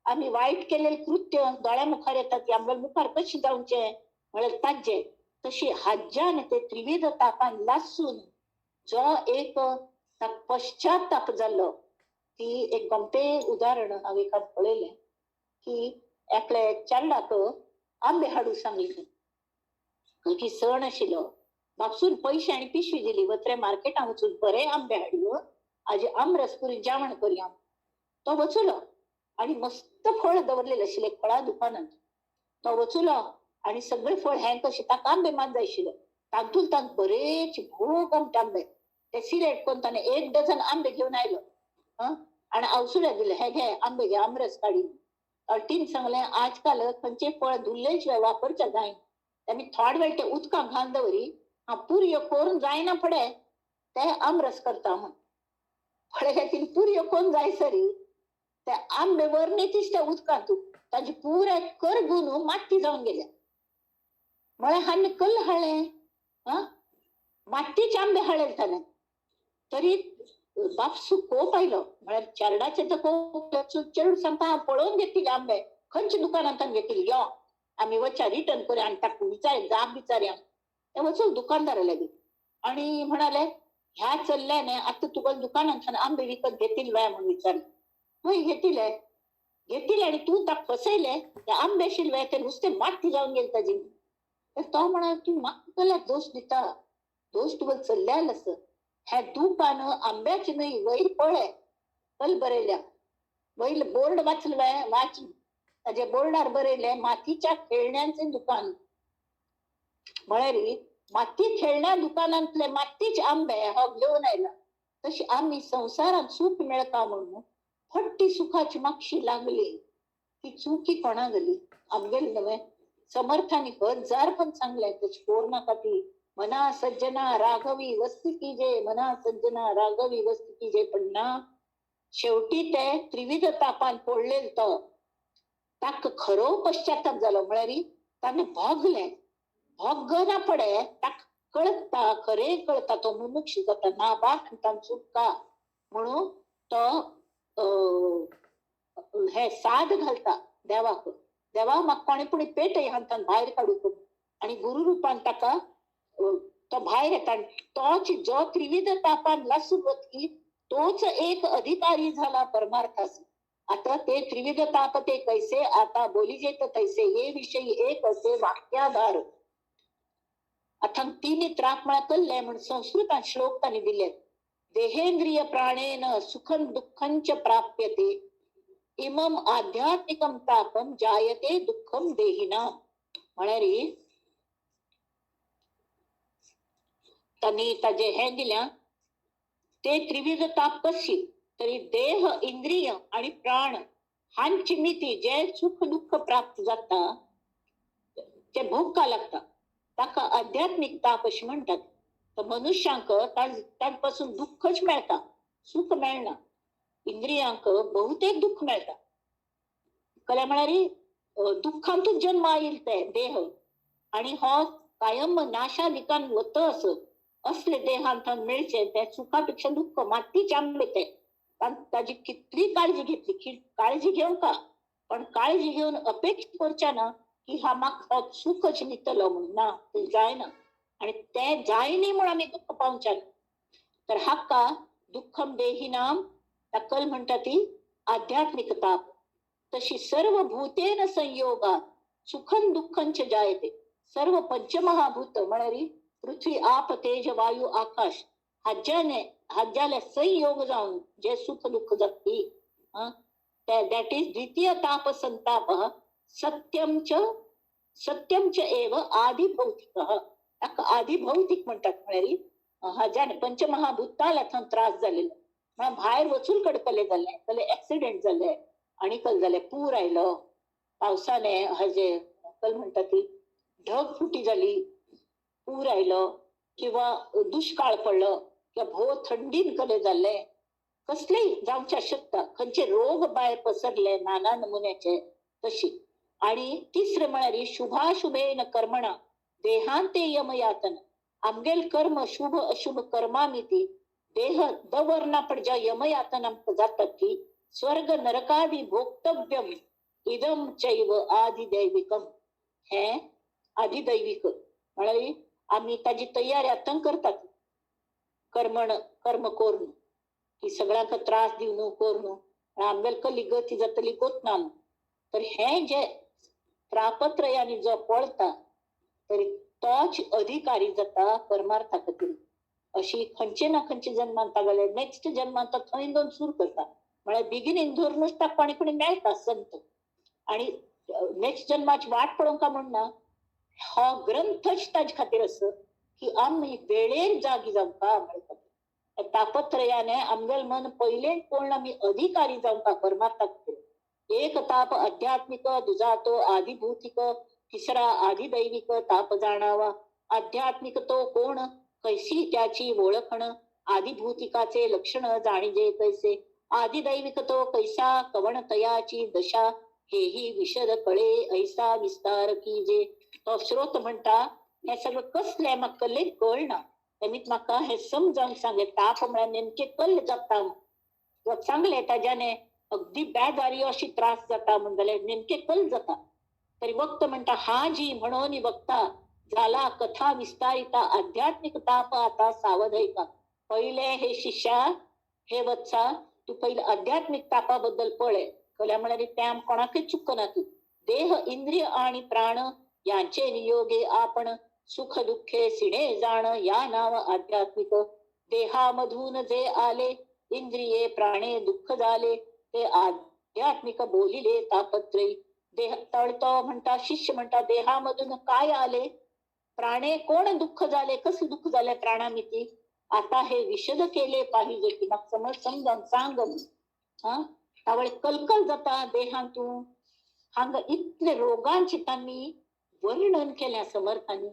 आम्ही वाईट केलेले कृत्य दोळ्या मुखार येतात ती आमच्या मुखार कशी जाऊचे म्हळ्यार ताजे तशी हाज्यान ते त्रिविध तापान लासून जो एक पश्चाताप जाल्लो ती एक गमते उदाहरण हांव एखाद पळयलें की एकले चेडणाक आंबे हाडू सांगले की सण आशिल्लो म्हापसून पयशे आनी पिशवी दिली वत्रे मार्केटान वचून बरे आंबे हाडून आजी आमरस करून जेवण करया. तो वचूलो आणि मस्त फळ दवरलेले आशिल्ले फळा दुकानात तो वचूलो आणि सगळे फळ हे कशे ताका आंबे मात जाय आशिल्ले तातूंत ताका बरेच भोग आंबे ते सिलेक्ट करून ताणें 1 डझन आंबे घेवन आयलो आणि अवसुल्या दिले हे घे आंबे घे आमरस काडी. अटीन सांगले आजकाल खंयचे फळ धुल्ले शिवाय वापरचे जाय त्यांनी थोडे वेळ ते उदकांत घालून दवरी पुरयो करून जायना फडे ते आमरस करता म्हण फळे ती पुरयो कोण जाय सरी ते आंबे वरनेतीच त्या उदकांत ताजी पुरे कर गुण माती जाऊन गेल्या म्हळे हांनी कल हाळे मातीचे आंबे हाळेल ताणें तरी बापसू कोप आयलो म्हळ्यार चेरडाचे तर कोप चेडूं सांगता पळोवन घेतिले आंबे खंयच्या दुकानांतल्यान घेतिले यो आमी वचा रिटर्न करूया आनी ताका विचार जाप विचारया. ते वचून दुकानदारा लागीं आणि म्हणाले ह्या चल्ल्याने आता तुका दुकानांतल्यान आंबे विकत घेतिले काय म्हणून विचारले. हय घेतिले आणि तू ताका फसयले ते आंबे आशिल्ले ते नुसते माती जावन गेले ताजी. तो म्हणाला तू म्हाका कल्यार दोश दिता दोश तुका चल्ल्याल आस हे दुकान आंब्याची न्हय वयर पळय कल बरयल्या वयर बोर्ड वाचले वाच ताजे बोर्डार बरयले मातीच्या खेळण्यांचे दुकान म्हळ्यार माती खेळण्या दुकानांतले मातीचे आंबे हो घेवन आयला. तशी आम्ही संसारात सुख मेळता म्हणून फट्टी सुखाची मागशी लागली ती चुकी कोणा गेली आमगेली नव्हे. समर्थांनी 1000 पण सांगले त्याची कोर ती मना सज्जना राघवी वस्ती की जे मना सज्जना राघवी वस्ती की जे पण ना शेवटी ते त्रिविध तापान पडलेल तो ताका खरो पश्चाताप जालो म्हळ्यार ताणे भोग ना पडे ताका कळता खरे कळता तो मुमुक्षू जाता ना बाक तान चुकता म्हणून तो हे साद घालता देवाक देवा म्हाका कोणी पुणी पेटय हातान भायर काडून आणि गुरु रुपान ताका तो भायर येता तोच जो त्रिविध तापान लासून वतकी तोच एक अधिकारी झाला परमार्थास. आता ते त्रिविध ताप ते कैसे, आता बोली जेत तैसे, हे विषयी एक असे वाक्याधार. आता तिने त्राप म्हणा कल्लय म्हणून संस्कृत श्लोक त्यांनी दिले. देहेंद्रिय प्राणेन सुखं दुःखंच प्राप्यते, इमम आध्यात्मिकम तापम जायते दुःखम देहिना. म्हणारी त्यांनी जे हे दिल्या ते त्रिविध ताप कशी, तरी देह इंद्रिय आणि प्राण हांची मिती जे सुख दुःख प्राप्त जाता ते भोग का लागता ताका आध्यात्मिक ताप अशी म्हणतात. तर मनुष्यांक त्यांपासून दुःखच मिळता, सुख मिळणार. इंद्रियांक बहुतेक दुःख मिळता. कला म्हणारी दुःखांतून जन्म येईल ते देह, आणि हो कायम नाशाधिकान होत असले देहांतून मिळचे त्या सुखापेक्षा दुःख मातीच्या आंबेते. त्याची किती काळजी घेतली, काळजी घेऊ का, पण काळजी घेऊन अपेक्षा करच्या ना की हा माग सुखच नितलं म्हणून ना ते जाय ना, आणि ते जाय नाही म्हणून आम्ही दुःख पाहूच्या. तर हा का दुःखम देहिनाम टक्कल म्हणतात ती आध्यात्मिक ताप. तशी सर्व भूतेन संयोगात सुखन दुःखंच जायते. सर्व पंचमहाभूत म्हणारी पृथ्वी आप तेज वायू आकाश हाज्याला संयोग जाऊन जे सुख दुःख जगती, दॅट इज द्वितीय ताप संताप सत्यमच एव आदिभौतिक. आदिभौतिक म्हणतात म्हणारी ज्याने पंचमहाभूताला त्रास झालेला, बाहेर वचून कडकले झाले, कले ऍक्सिडेंट झाले, आणि कल झाले पूर आयलं, पावसाने हजे कल म्हणतात ती ढग फुटी झाली, पूर आयलं, किंवा दुष्काळ पडलं, किंवा भो थंडीन कले झाले, कसलेही जाऊच्या शकता, खंचे रोग बाहेर पसरले नाना नमुन्याचे तशी. आणि तिसरे म्हणारी शुभाशुभेन कर्मणा देहांते यमयातन. आमगेल कर्म शुभ अशुभ कर्मामिती देह दवर्णा पडजा यमयातना जातात की स्वर्ग नरकादी भोक्तव्यम इदम चैव आदिदैविकम. हे आदिदैविक म्हणाली आम्ही त्याची तयारी आतंक करतात कर्म कोरण की सगळ्यांना त्रास देऊ कोरण आंबेल कली गती जातली गोतनाम. तर हे जे त्रापत्रयाने जो पळता तरी तोच अधिकारी जाता परमार्था खातीर. अशी खंयचे ना खंयचे जन्मांता गेले नेक्स्ट जन्मांता थंय दोन सुरू करता. म्हणजे बिगिनींग धरूनच कोणी कोणी मेळटा संत, आणि नेक्स्ट जन्माची वाट पळोवंक म्हणना हो ग्रंथच ताजे खातीर असं की आम्ही वेळेर जागी जावंका म्हणटा. तापत्रयाने आमगेल मन पहिले कोण आम्ही अधिकारी जावंका परमार्था खातीर. एक ताप आध्यात्मिक, दुजा तो आदिभौतिक, तिसरा आदिदैविक ताप जाणावा. आध्यात्मिक तो कोण कैसी त्याची ओळखण, आदिभौतिकाचे लक्षण जाणीजे कैसे, आदिदैविक तो कैसा कवण तयाची दशा, हेही विशद कळे ऐसा विस्तार की जे. तो श्रोत म्हणता हे सगळं कसले म्हाका कल्ले कळना, तेमीत म्हाका हे समजावून सांगे. ताप म्हळ्यार नेमके कल्ल जाता चांगले ताज्याने अगदी बेजारी अशी त्रास जाता म्हण जाल्यार नेमके कल जाता. तरी वक्त म्हणता हा जी म्हणून बघता झाला कथा विस्तारिता आध्यात्मिक ताप आता सावधैका. पहिले हे शिष्या हे वत्सा तू पहिले आध्यात्मिक तापाबद्दल पळे कल्या म्हणाली त्या कोणाकच चुकना तू. देह इंद्रिय आणि प्राण यांचे नियोगे आपण सुख दुःखे सिणे जाण या नाव आध्यात्मिक. देहामधून जे आले इंद्रिये प्राणे दुःख झाले ते आध्यात्मिक बोलिले तापत्रयी. देह तळतो म्हणता शिष्य म्हणता देहामधून काय आले, प्राणे कोण दुःख झाले, कसे दुःख झाले प्राणामिती, आता हे विशद केले पाहिजे की मग समजावून सांग. त्यावेळी कलकल जाता देहांतून हांग इतले रोगांचे त्यांनी वर्णन केल्या समर्थांनी.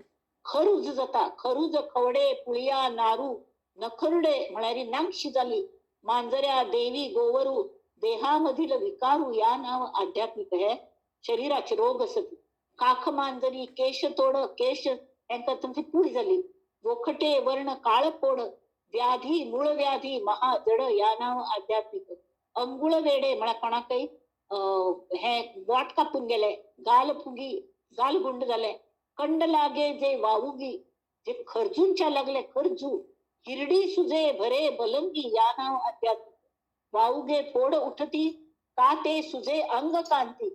खरुज जाता, खरुज खवडे पुळिया नारू नखरुडे म्हणारी नांगशी झाली, मांजऱ्या देवी गोवरू देहामधील विकारू या नाव आध्यात्मिक आहे. शरीराचे रोग असत, काख मांजरी केश तोड केश यांका तुमची पुढी झाली, वोखटे वर्ण काळ पोड व्याधी मूळ व्याधी महाजड या नाव आध्यात्मिक. अंगुळ वेडे म्हणा कोणा काही हे वाट कापून गेले, गाल फुगी गाल गुंड झाले, कंड लागे जे वावुगी जे खर्जूंच्या लागले खर्जू हिरडी सुजे भरे बलंगी या नाव अध्यात्मिक. वाऊगे फोड उठती का ते सुजे अंग कांती.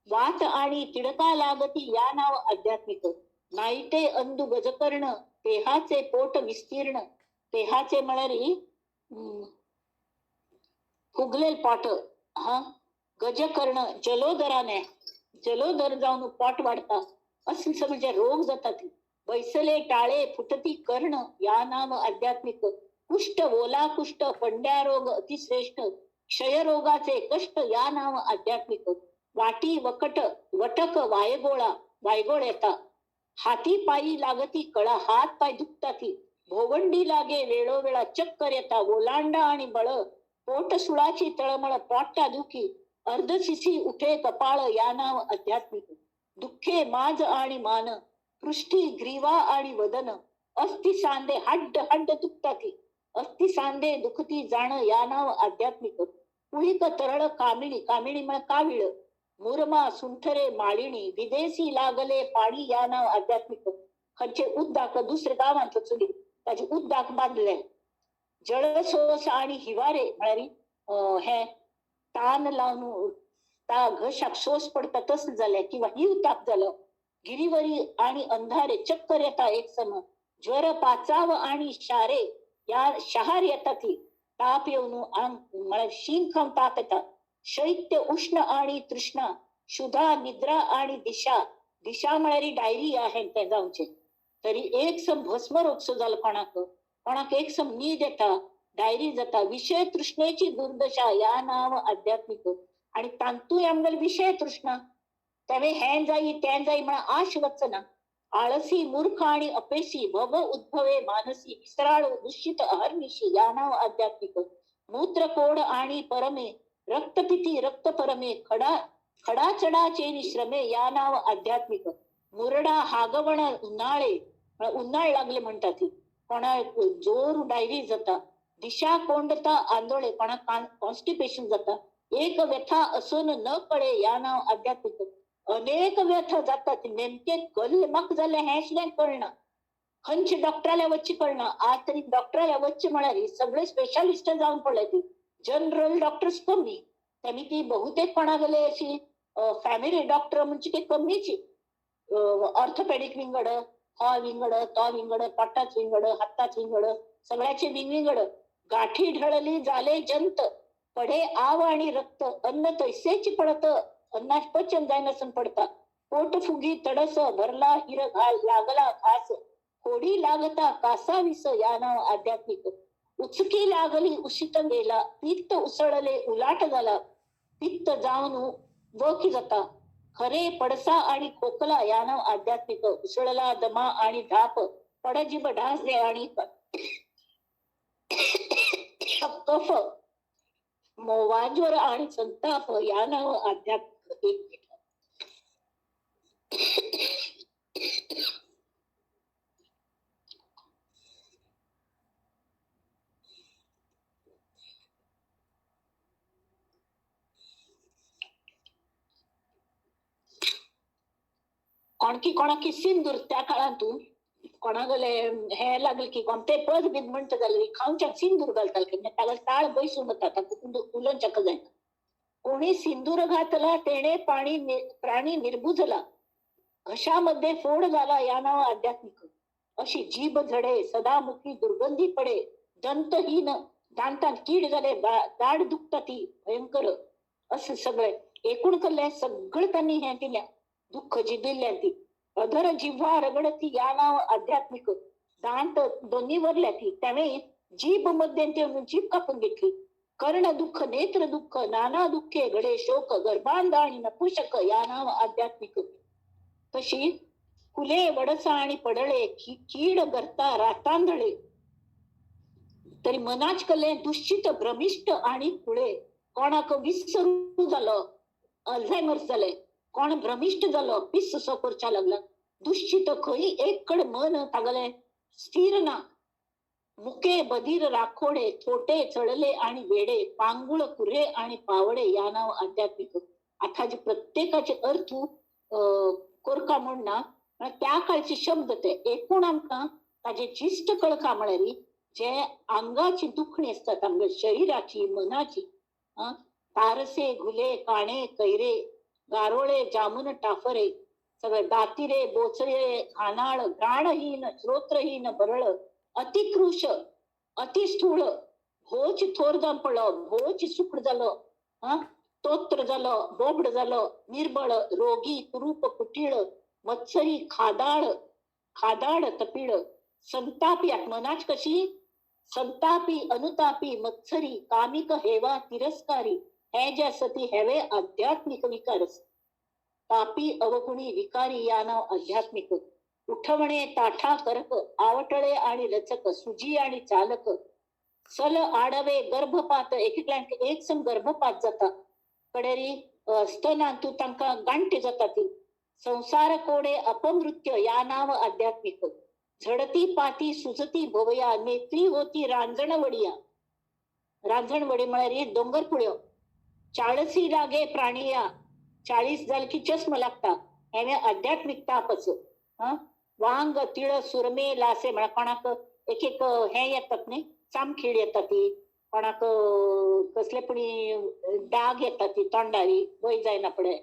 वात आणि तिडका लागती या नाव अध्यात्मिक. नाईटे अंदू गजकर्ण तेहाचे पोट विस्तीर्ण. तेहाचे मळरी फुगलेल पाट. हा गजकर्ण जलोदराने जलोदर जाऊन पोट वाढता असं म्हणजे रोग जातात. बैसले टाळे फुटती कर्ण या नाम आध्यात्मिक. कुष्ठ ओला कुष्ठ पंड्या रोग अतिश्रेष्ठ. क्षयरोगाचे कष्ट या नाव आध्यात्मिक. वाटी वकट वटक वायगोळा वायगोळ येता. हाती पायी लागती कळा हात पाय दुखताती. भोवंडी लागे वेळोवेळा चक्कर येता. ओलांडा आणि बळ पोट सुळाची तळमळ पोटा दुखी. अर्धशिसी उठे कपाळ या नाव आध्यात्मिक. दुःखे माज आणि मान पृष्ठी ग्रीवा आणि वदन. अस्थि सांदे हड्ड हड्ड दुखताती. अस्थि सांदे दुखती जाण या नाव आध्यात्मिक. पुळीक तरळ कामिणी कामिणी म्हण काविळ. मुरमा सुंठरे माळिणी विदेशी लागले पाणी या नाव आध्यात्मिक. खंचे उद्दाक दुसरे गावांत चुली त्याचे उद्दाक बांधले. जळसोस आणि हिवारे म्हणारी हे तान लावून ता घशाक सोस पडता तसं झालंय किंवा हिव ताप झालं. गिरीवरी आणि अंधारे चक्कर येता एक सम. ज्वर पाचाव आणि शारे या शहार येतात. ताप येऊन अंग शिंग खाऊन ताप येतात. शैत्य उष्ण आणि तृष्णा. शुद्धा निद्रा आणि दिशा. दिशा म्हणारी डायरी आहे त्या जाऊचे. तरी एक सम भस्म रोग झाला कोणाक एक सम नीद येता डायरी जाता. विषय तृष्णेची दुर्दशा या नाव आध्यात्मिक. आणि तांतू आमगल विषय तृष्णा त्यावे हें जाई त्यां जाई म्हणा आश वचना. आळसी मूर्ख आणि अपेशी भव उद्भवे मानसी. विसराळ दुषित अहर्निशी या नाव आध्यात्मिक. मूत्र कोड आणि परमे रक्तपिती रक्त परमे. खडा चडाचे निश्रमे या नाव आध्यात्मिक. मुरडा हागवण उन्हाळे उन्हाळ लागले म्हणतात. कोणा जोर डायरी जाता. दिशा कोंडता आंदोळे कोणा कॉन्स्टिपेशन जाता. एक व्यथा असून न कळे या नाव आध्यात्मिक. अनेक व्यथा जातात नेमके कल मग झाले हे सुद्धा कळणं. खंच डॉक्टराला वच्ची कळणं. आज तरी डॉक्टराला वच्ची म्हणाली सगळे स्पेशालिस्ट जाऊन पडले. ती जनरल डॉक्टर्स कमी त्यांनी ती बहुतेक कोणा गेले अशी फॅमिली डॉक्टर म्हणजे काही कमीची. ऑर्थोपेडिक विंगड हा विंगड तो विंगड पोटाच विंगड हाताच विंगड सगळ्याचे विंगड. गाठी ढळली झाले जंत. पडे आव आणि रक्त अन्न तैसेची पडत. अन्नाच पचन जाय नसन पडता. पोट फुगी तडस भरला हिर लागला घास. होडी लागता कासा विस या नाव आध्यात्मिक. उचकी लागली उशित गेला. पित्त उसळले उलाट झाला. पित्त जाऊन वकी जाता. खरे पडसा आणि खोकला या नाव आध्यात्मिक. उसळला दमा आणि धाप. पडजिब ढासले आणि कफ वाज्वर आणि संताप या नाव आध्यात्मिक. कोणाकी सिंदूर त्या काळातून कोणागले हे लागले की कोणते पद बीद म्हणत झाले खाऊच्या सिंदूर घालताल की त्याला ताळ बैसून होता उलंच्या जायना. कोणी सिंदूर घातला तेने प्राणी निर्बुजला. घशामध्ये फोड झाला या नाव आध्यात्मिक. अशी जीभ झडे सदामुखी दुर्गंधी पडे. दंतहीन दांतान कीड झाले दाढ दुखता ती भयंकर. असं सगळे एकूण कल्ले सगळं त्यांनी हे दिल्या दुःख जिदिल्या ती. अधर जिव्हा रगडती या नाव आध्यात्मिक. दांत दोन्ही वरल्या ती त्यावेळी जीभ मध्ये जीभ कापून घेतली. कर्ण दुःख नेत्र दुःख नाना दुःखे घडे शोक. गर्भांध आणि नपुषक या नाव आध्यात्मिक. तशी फुले वडसा आणि पडळे कीड करता रातांधळे. तरी मनाच कले दुष्टित भ्रमिष्ट आणि पुळे. कोणाक विसरू झालं अल्झायमर्स झालंय. कोण भ्रमिष्ट झालं पिस सोपरच्या लागला. दुष्टित खई एक कड मन तागले स्थिर ना. मुके बधीर राखोडे थोटे चढले आणि वेडे. पांगुळ कुरे आणि पावडे या नाव आध्यात्मिक. आता जे प्रत्येकाचे अर्थ कोरका म्हणणार त्या काळचे शब्द ते एकूण आमका ताजे चिष्ट कळका म्हणारी जे अंगाची दुखणी असतात, अंग शरीराची मनाची, तारसे घुले काणे कैरे, गारोळे जामुन टाफरे, सगळे दातिरे बोचरे घाणाळ घ्राणहीन श्रोत्रहीन बरळ, अतिकृश अतिस्थूळ, भोच थोर दंपळ, भोच सुख झालं, तोत्र झालं, बोबड झालं, निर्बळ रोगी कुरूप कुटीळ, मत्सरी खादाळ खादाड तपिळ, संतापी मनाच कशी संतापी अनुतापी मत्सरी कामिक हेवा तिरस्कारी, हे ज्या सती हेवे आध्यात्मिक विकारस, पापी अवगुणी विकारी या नाव आध्यात्मिक, उठवणे ताठा करक, आवटळे आणि लचक, सुजी आणि चालक, सल आडवे गर्भपात, एक सम गर्भपात जाता कडेरी स्तनांतू तांका गांठी जाता ती, संसार कोडे अपमृत्य या नाव आध्यात्मिक, झडती पाती सुजती भवया, नेत्री होती रांजणवडिया, रांजणवडी म्हळ्यार डोंगर पुळ्यो, चाळसी लागे प्राणिया, 40 झाल की चष्म लागता, हे आध्यात्मिक तापच. वांग तिळ सुरमे लासे म्हणा, कोणाक एक एक हे येतात न्ही, चामखीड येतात ती, कोणाक कसले पुणी डाग येतात ती तोंडारी, वय जायना पडे.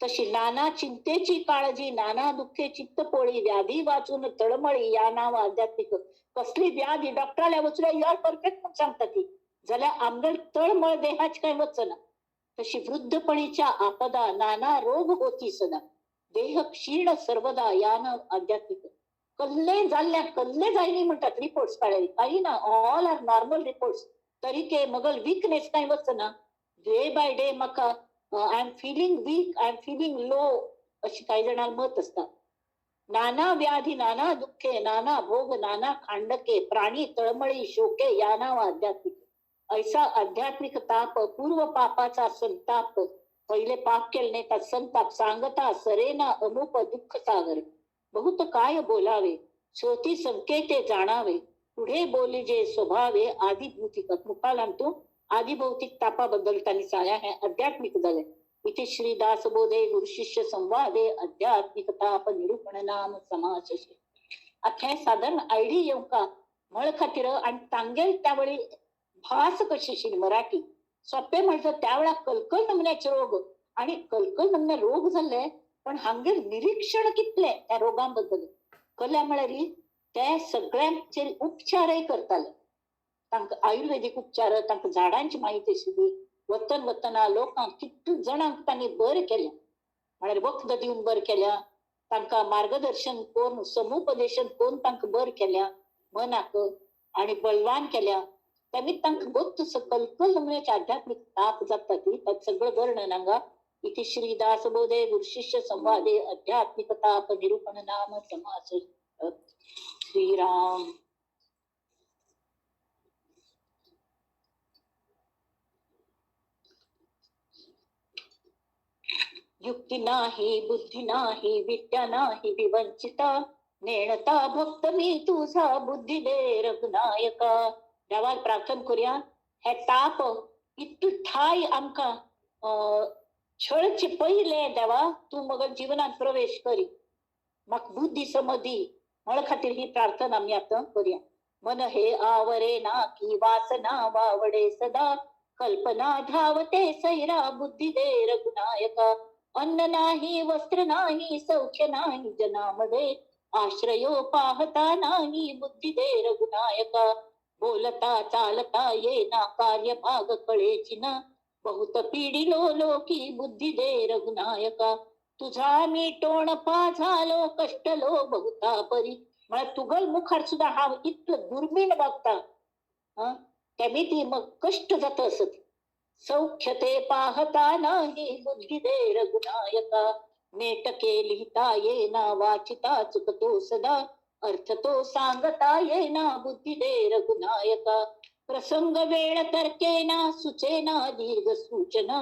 तशी नाना चिंतेची काळजी, नाना दुःखे चित्तपोळी, व्याधी वाचून तळमळी या नाव आध्यात्मिक, कसली व्याधी डॉक्टराला वचल्या युआर परफेक्ट म्हणून सांगता ती, जाल्यार आमगेर तळमळ देहाची काय वचना. तशी वृद्धपणीच्या आपदा, नाना रोग होती सदा, देह क्षीण सर्वदा या नाव आध्यात्मिक, कल्ले जायनी म्हणतात रिपोर्ट्स काढायला, काही ना, ऑल आर नॉर्मल रिपोर्ट्स, तरी के मगल वीकनेस काय वचना, डे बाय डे म्हाका I am feeling weak, I am feeling low, अशी काही जणांना मत असतात. नाना व्याधी नाना दुःखे, नाना भोग नाना खांडके, प्राणी तळमळी शोके या नाव आध्यात्मिक, ऐसा आध्यात्मिक ताप, पूर्व पापाचा संताप, पहिले पाप केले नाही तर संताप, सांगता सरेना अमुप दुःख सागर, बहुत काय बोलावे श्रोती संकेते जाणावे, पुढे बोली जे स्वभावे, आदिभौतिक मुखाला तो आदिभौतिक तापाबद्दल त्यांनी सांगा, हे आध्यात्मिक झाले. इथे श्री दासबोधे गुरुशिष्य संवादे आध्यात्मिक ताप निरूपण नाम समास, अख्या साधारण आयडी येऊ का मळ खातीर, आणि तांगेल त्यावेळी भास कशी मराठी सोपे म्हणतात, त्यावेळा कलकल नमण्याचे रोग, आणि कलकल नमण्या रोग झाले, पण हांगेर निरीक्षण कितले त्या रोगांबद्दल कल्या म्हळ्यार ते सगळ्यांचे उपचारही करताले, तांकां आयुर्वेदिक उपचार, तांकां झाडांची माहिती आशिल्ली, वतन वतना लोकांक कितू जणांक तांणी बरें केल्या, म्हळ्यार वखद दिवन बरें केल्या, तांकां मार्गदर्शन कोण समुपदेशन कोण तांकां बरें केल्या मनाक, आणि बळवान केल्या, त्यामुळे तांकां गोत कलकल नमण्याचे आध्यात्मिक ताप जाता ती, ताचें सगळं वर्णन हांगा इथे श्री दासबोधे गुरुशिष्य संवादे आध्यात्मिक ताप निरूपण नाम समास. श्रीराम. युक्ती नाही बुद्धी नाही विद्या नाही विवंचिता, नेणता भक्त मी तुझा बुद्धी दे रघुनायका. देवाक प्रार्थना करूया, हे ताप इतू ठाई आमका छळचे पहिले देवा तू मग जीवनात प्रवेश करी, मग बुद्धी समधी म्हण खातीर ही प्रार्थना आम्ही आता करूया. मन हे आवरे ना की वासना वावडे सदा, कल्पना धावते सैरा बुद्धी दे रघुनायका. अन्न नाही वस्त्र नाही सौख्य नाही जनामध्ये, आश्रयो पाहता नाही बुद्धी दे रघुनायका. बोलता चालता ये ना कार्य भाग कळेची ना, बहुत पीडिलो लोकी बुद्धी दे रघुनायका. तुझा मी टोणपा झालो कष्टलो बहुता परी, मला तुगल मुखार सुद्धा हा इतकं दुर्मिळ बघता, त्यामुळे ती मग कष्ट जात असत. सौख्य ते पाहता नाही बुद्धी दे रघुनायका. नेटके लिहिता ये ना वाचिता चुकतो सदा, अर्थ तो सांगता ये ना बुद्धी दे रघुनायका. प्रसंग वेळ तरके ना सुचे ना दीर्घ सूचना,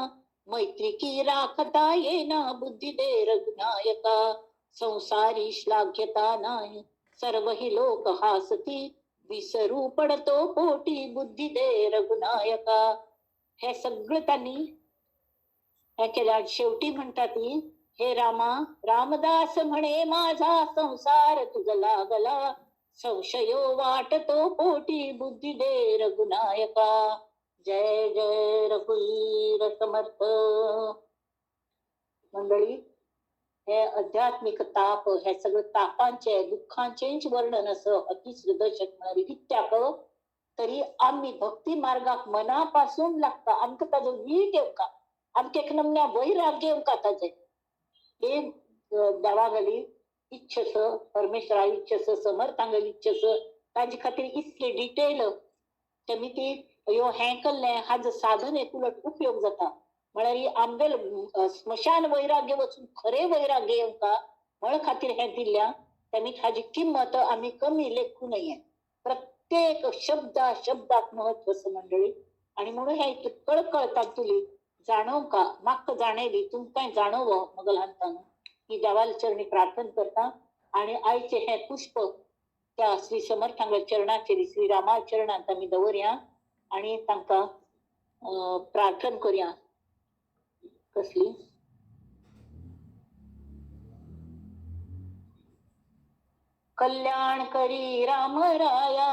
मैत्री की राखता ये ना बुद्धी दे रघुनायका. संसारी श्लाघ्यता नाही सर्व ही लोक हासती, विसरू पडतो पोटी बुद्धी दे रघुनायका. हे सगळं त्यांनी हे केलं. शेवटी म्हणतात हे रामा रामदास म्हणे माझा संसार तुझ लागला, संशयो वाटतो पोटी बुद्धी दे रघुनायका. जय जय रघुवीर समर्थ. मंडळी, हे आध्यात्मिक ताप, हे सगळं तापांचे दुःखांचेच वर्णन असं अतिशय शकणारी कित्याक तरी आम्ही भक्ती मार्गाक मनापासून लागता आमक ताजो वीट येवका, आमके एक नमन्या वैराग्य येवका ताजे. हे देवागली इच्छस, परमेश्वरा इच्छस, समर्थांगली इच्छस, ताजे खातीर इतले डिटेल तेमी ती ह्यो हें केल्लें हाजो साधन एक उलट उपयोग जाता. म्हळ्यार आमगेल स्मशान वैराग्य वचून खरे वैराग्य येवका म्हण खातीर हें दिल्ल्या त्यांनी हाजी किंमत आम्ही कमी लेखू नये. प्रत्येक शब्दाक महत्व असं मंडळी. आणि म्हणून हे कळकळतात तुली जाणवका माक्क जाणेली तुमकां जाणव मग ल्हानपणां ही देवाल चरणी प्रार्थना करता. आणि आयचे हे पुष्प त्या श्री समर्थांच्या चरणाचेर श्रीरामा चरणांत आमी दवरया आणि तांकां प्रार्थना करया. कसली कल्याण करी राम राया,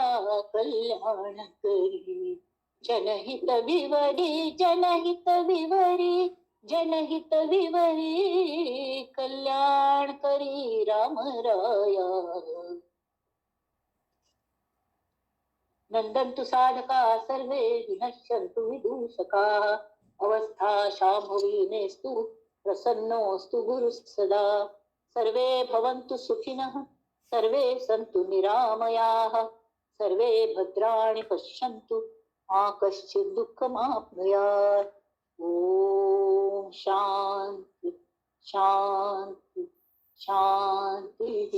कल्याण करी जनहित विवरी, जनहित विवरी, जनहित विवरी, कल्याण करी राम राया. नंदन्तु साधका सर्वे विनश्यन्तु विदूषका, अवस्था शाम्भवी नेस्तु प्रसन्नोऽस्तु गुरुः सदा. सर्वे भवन्तु सुखिनः, सर्वे सन्तु निरामयाः, सर्वे भद्राणि पश्यन्तु मा कश्चित् दुःखमाप्नुयात्. ॐ शान्ति शान्ति शान्तिः.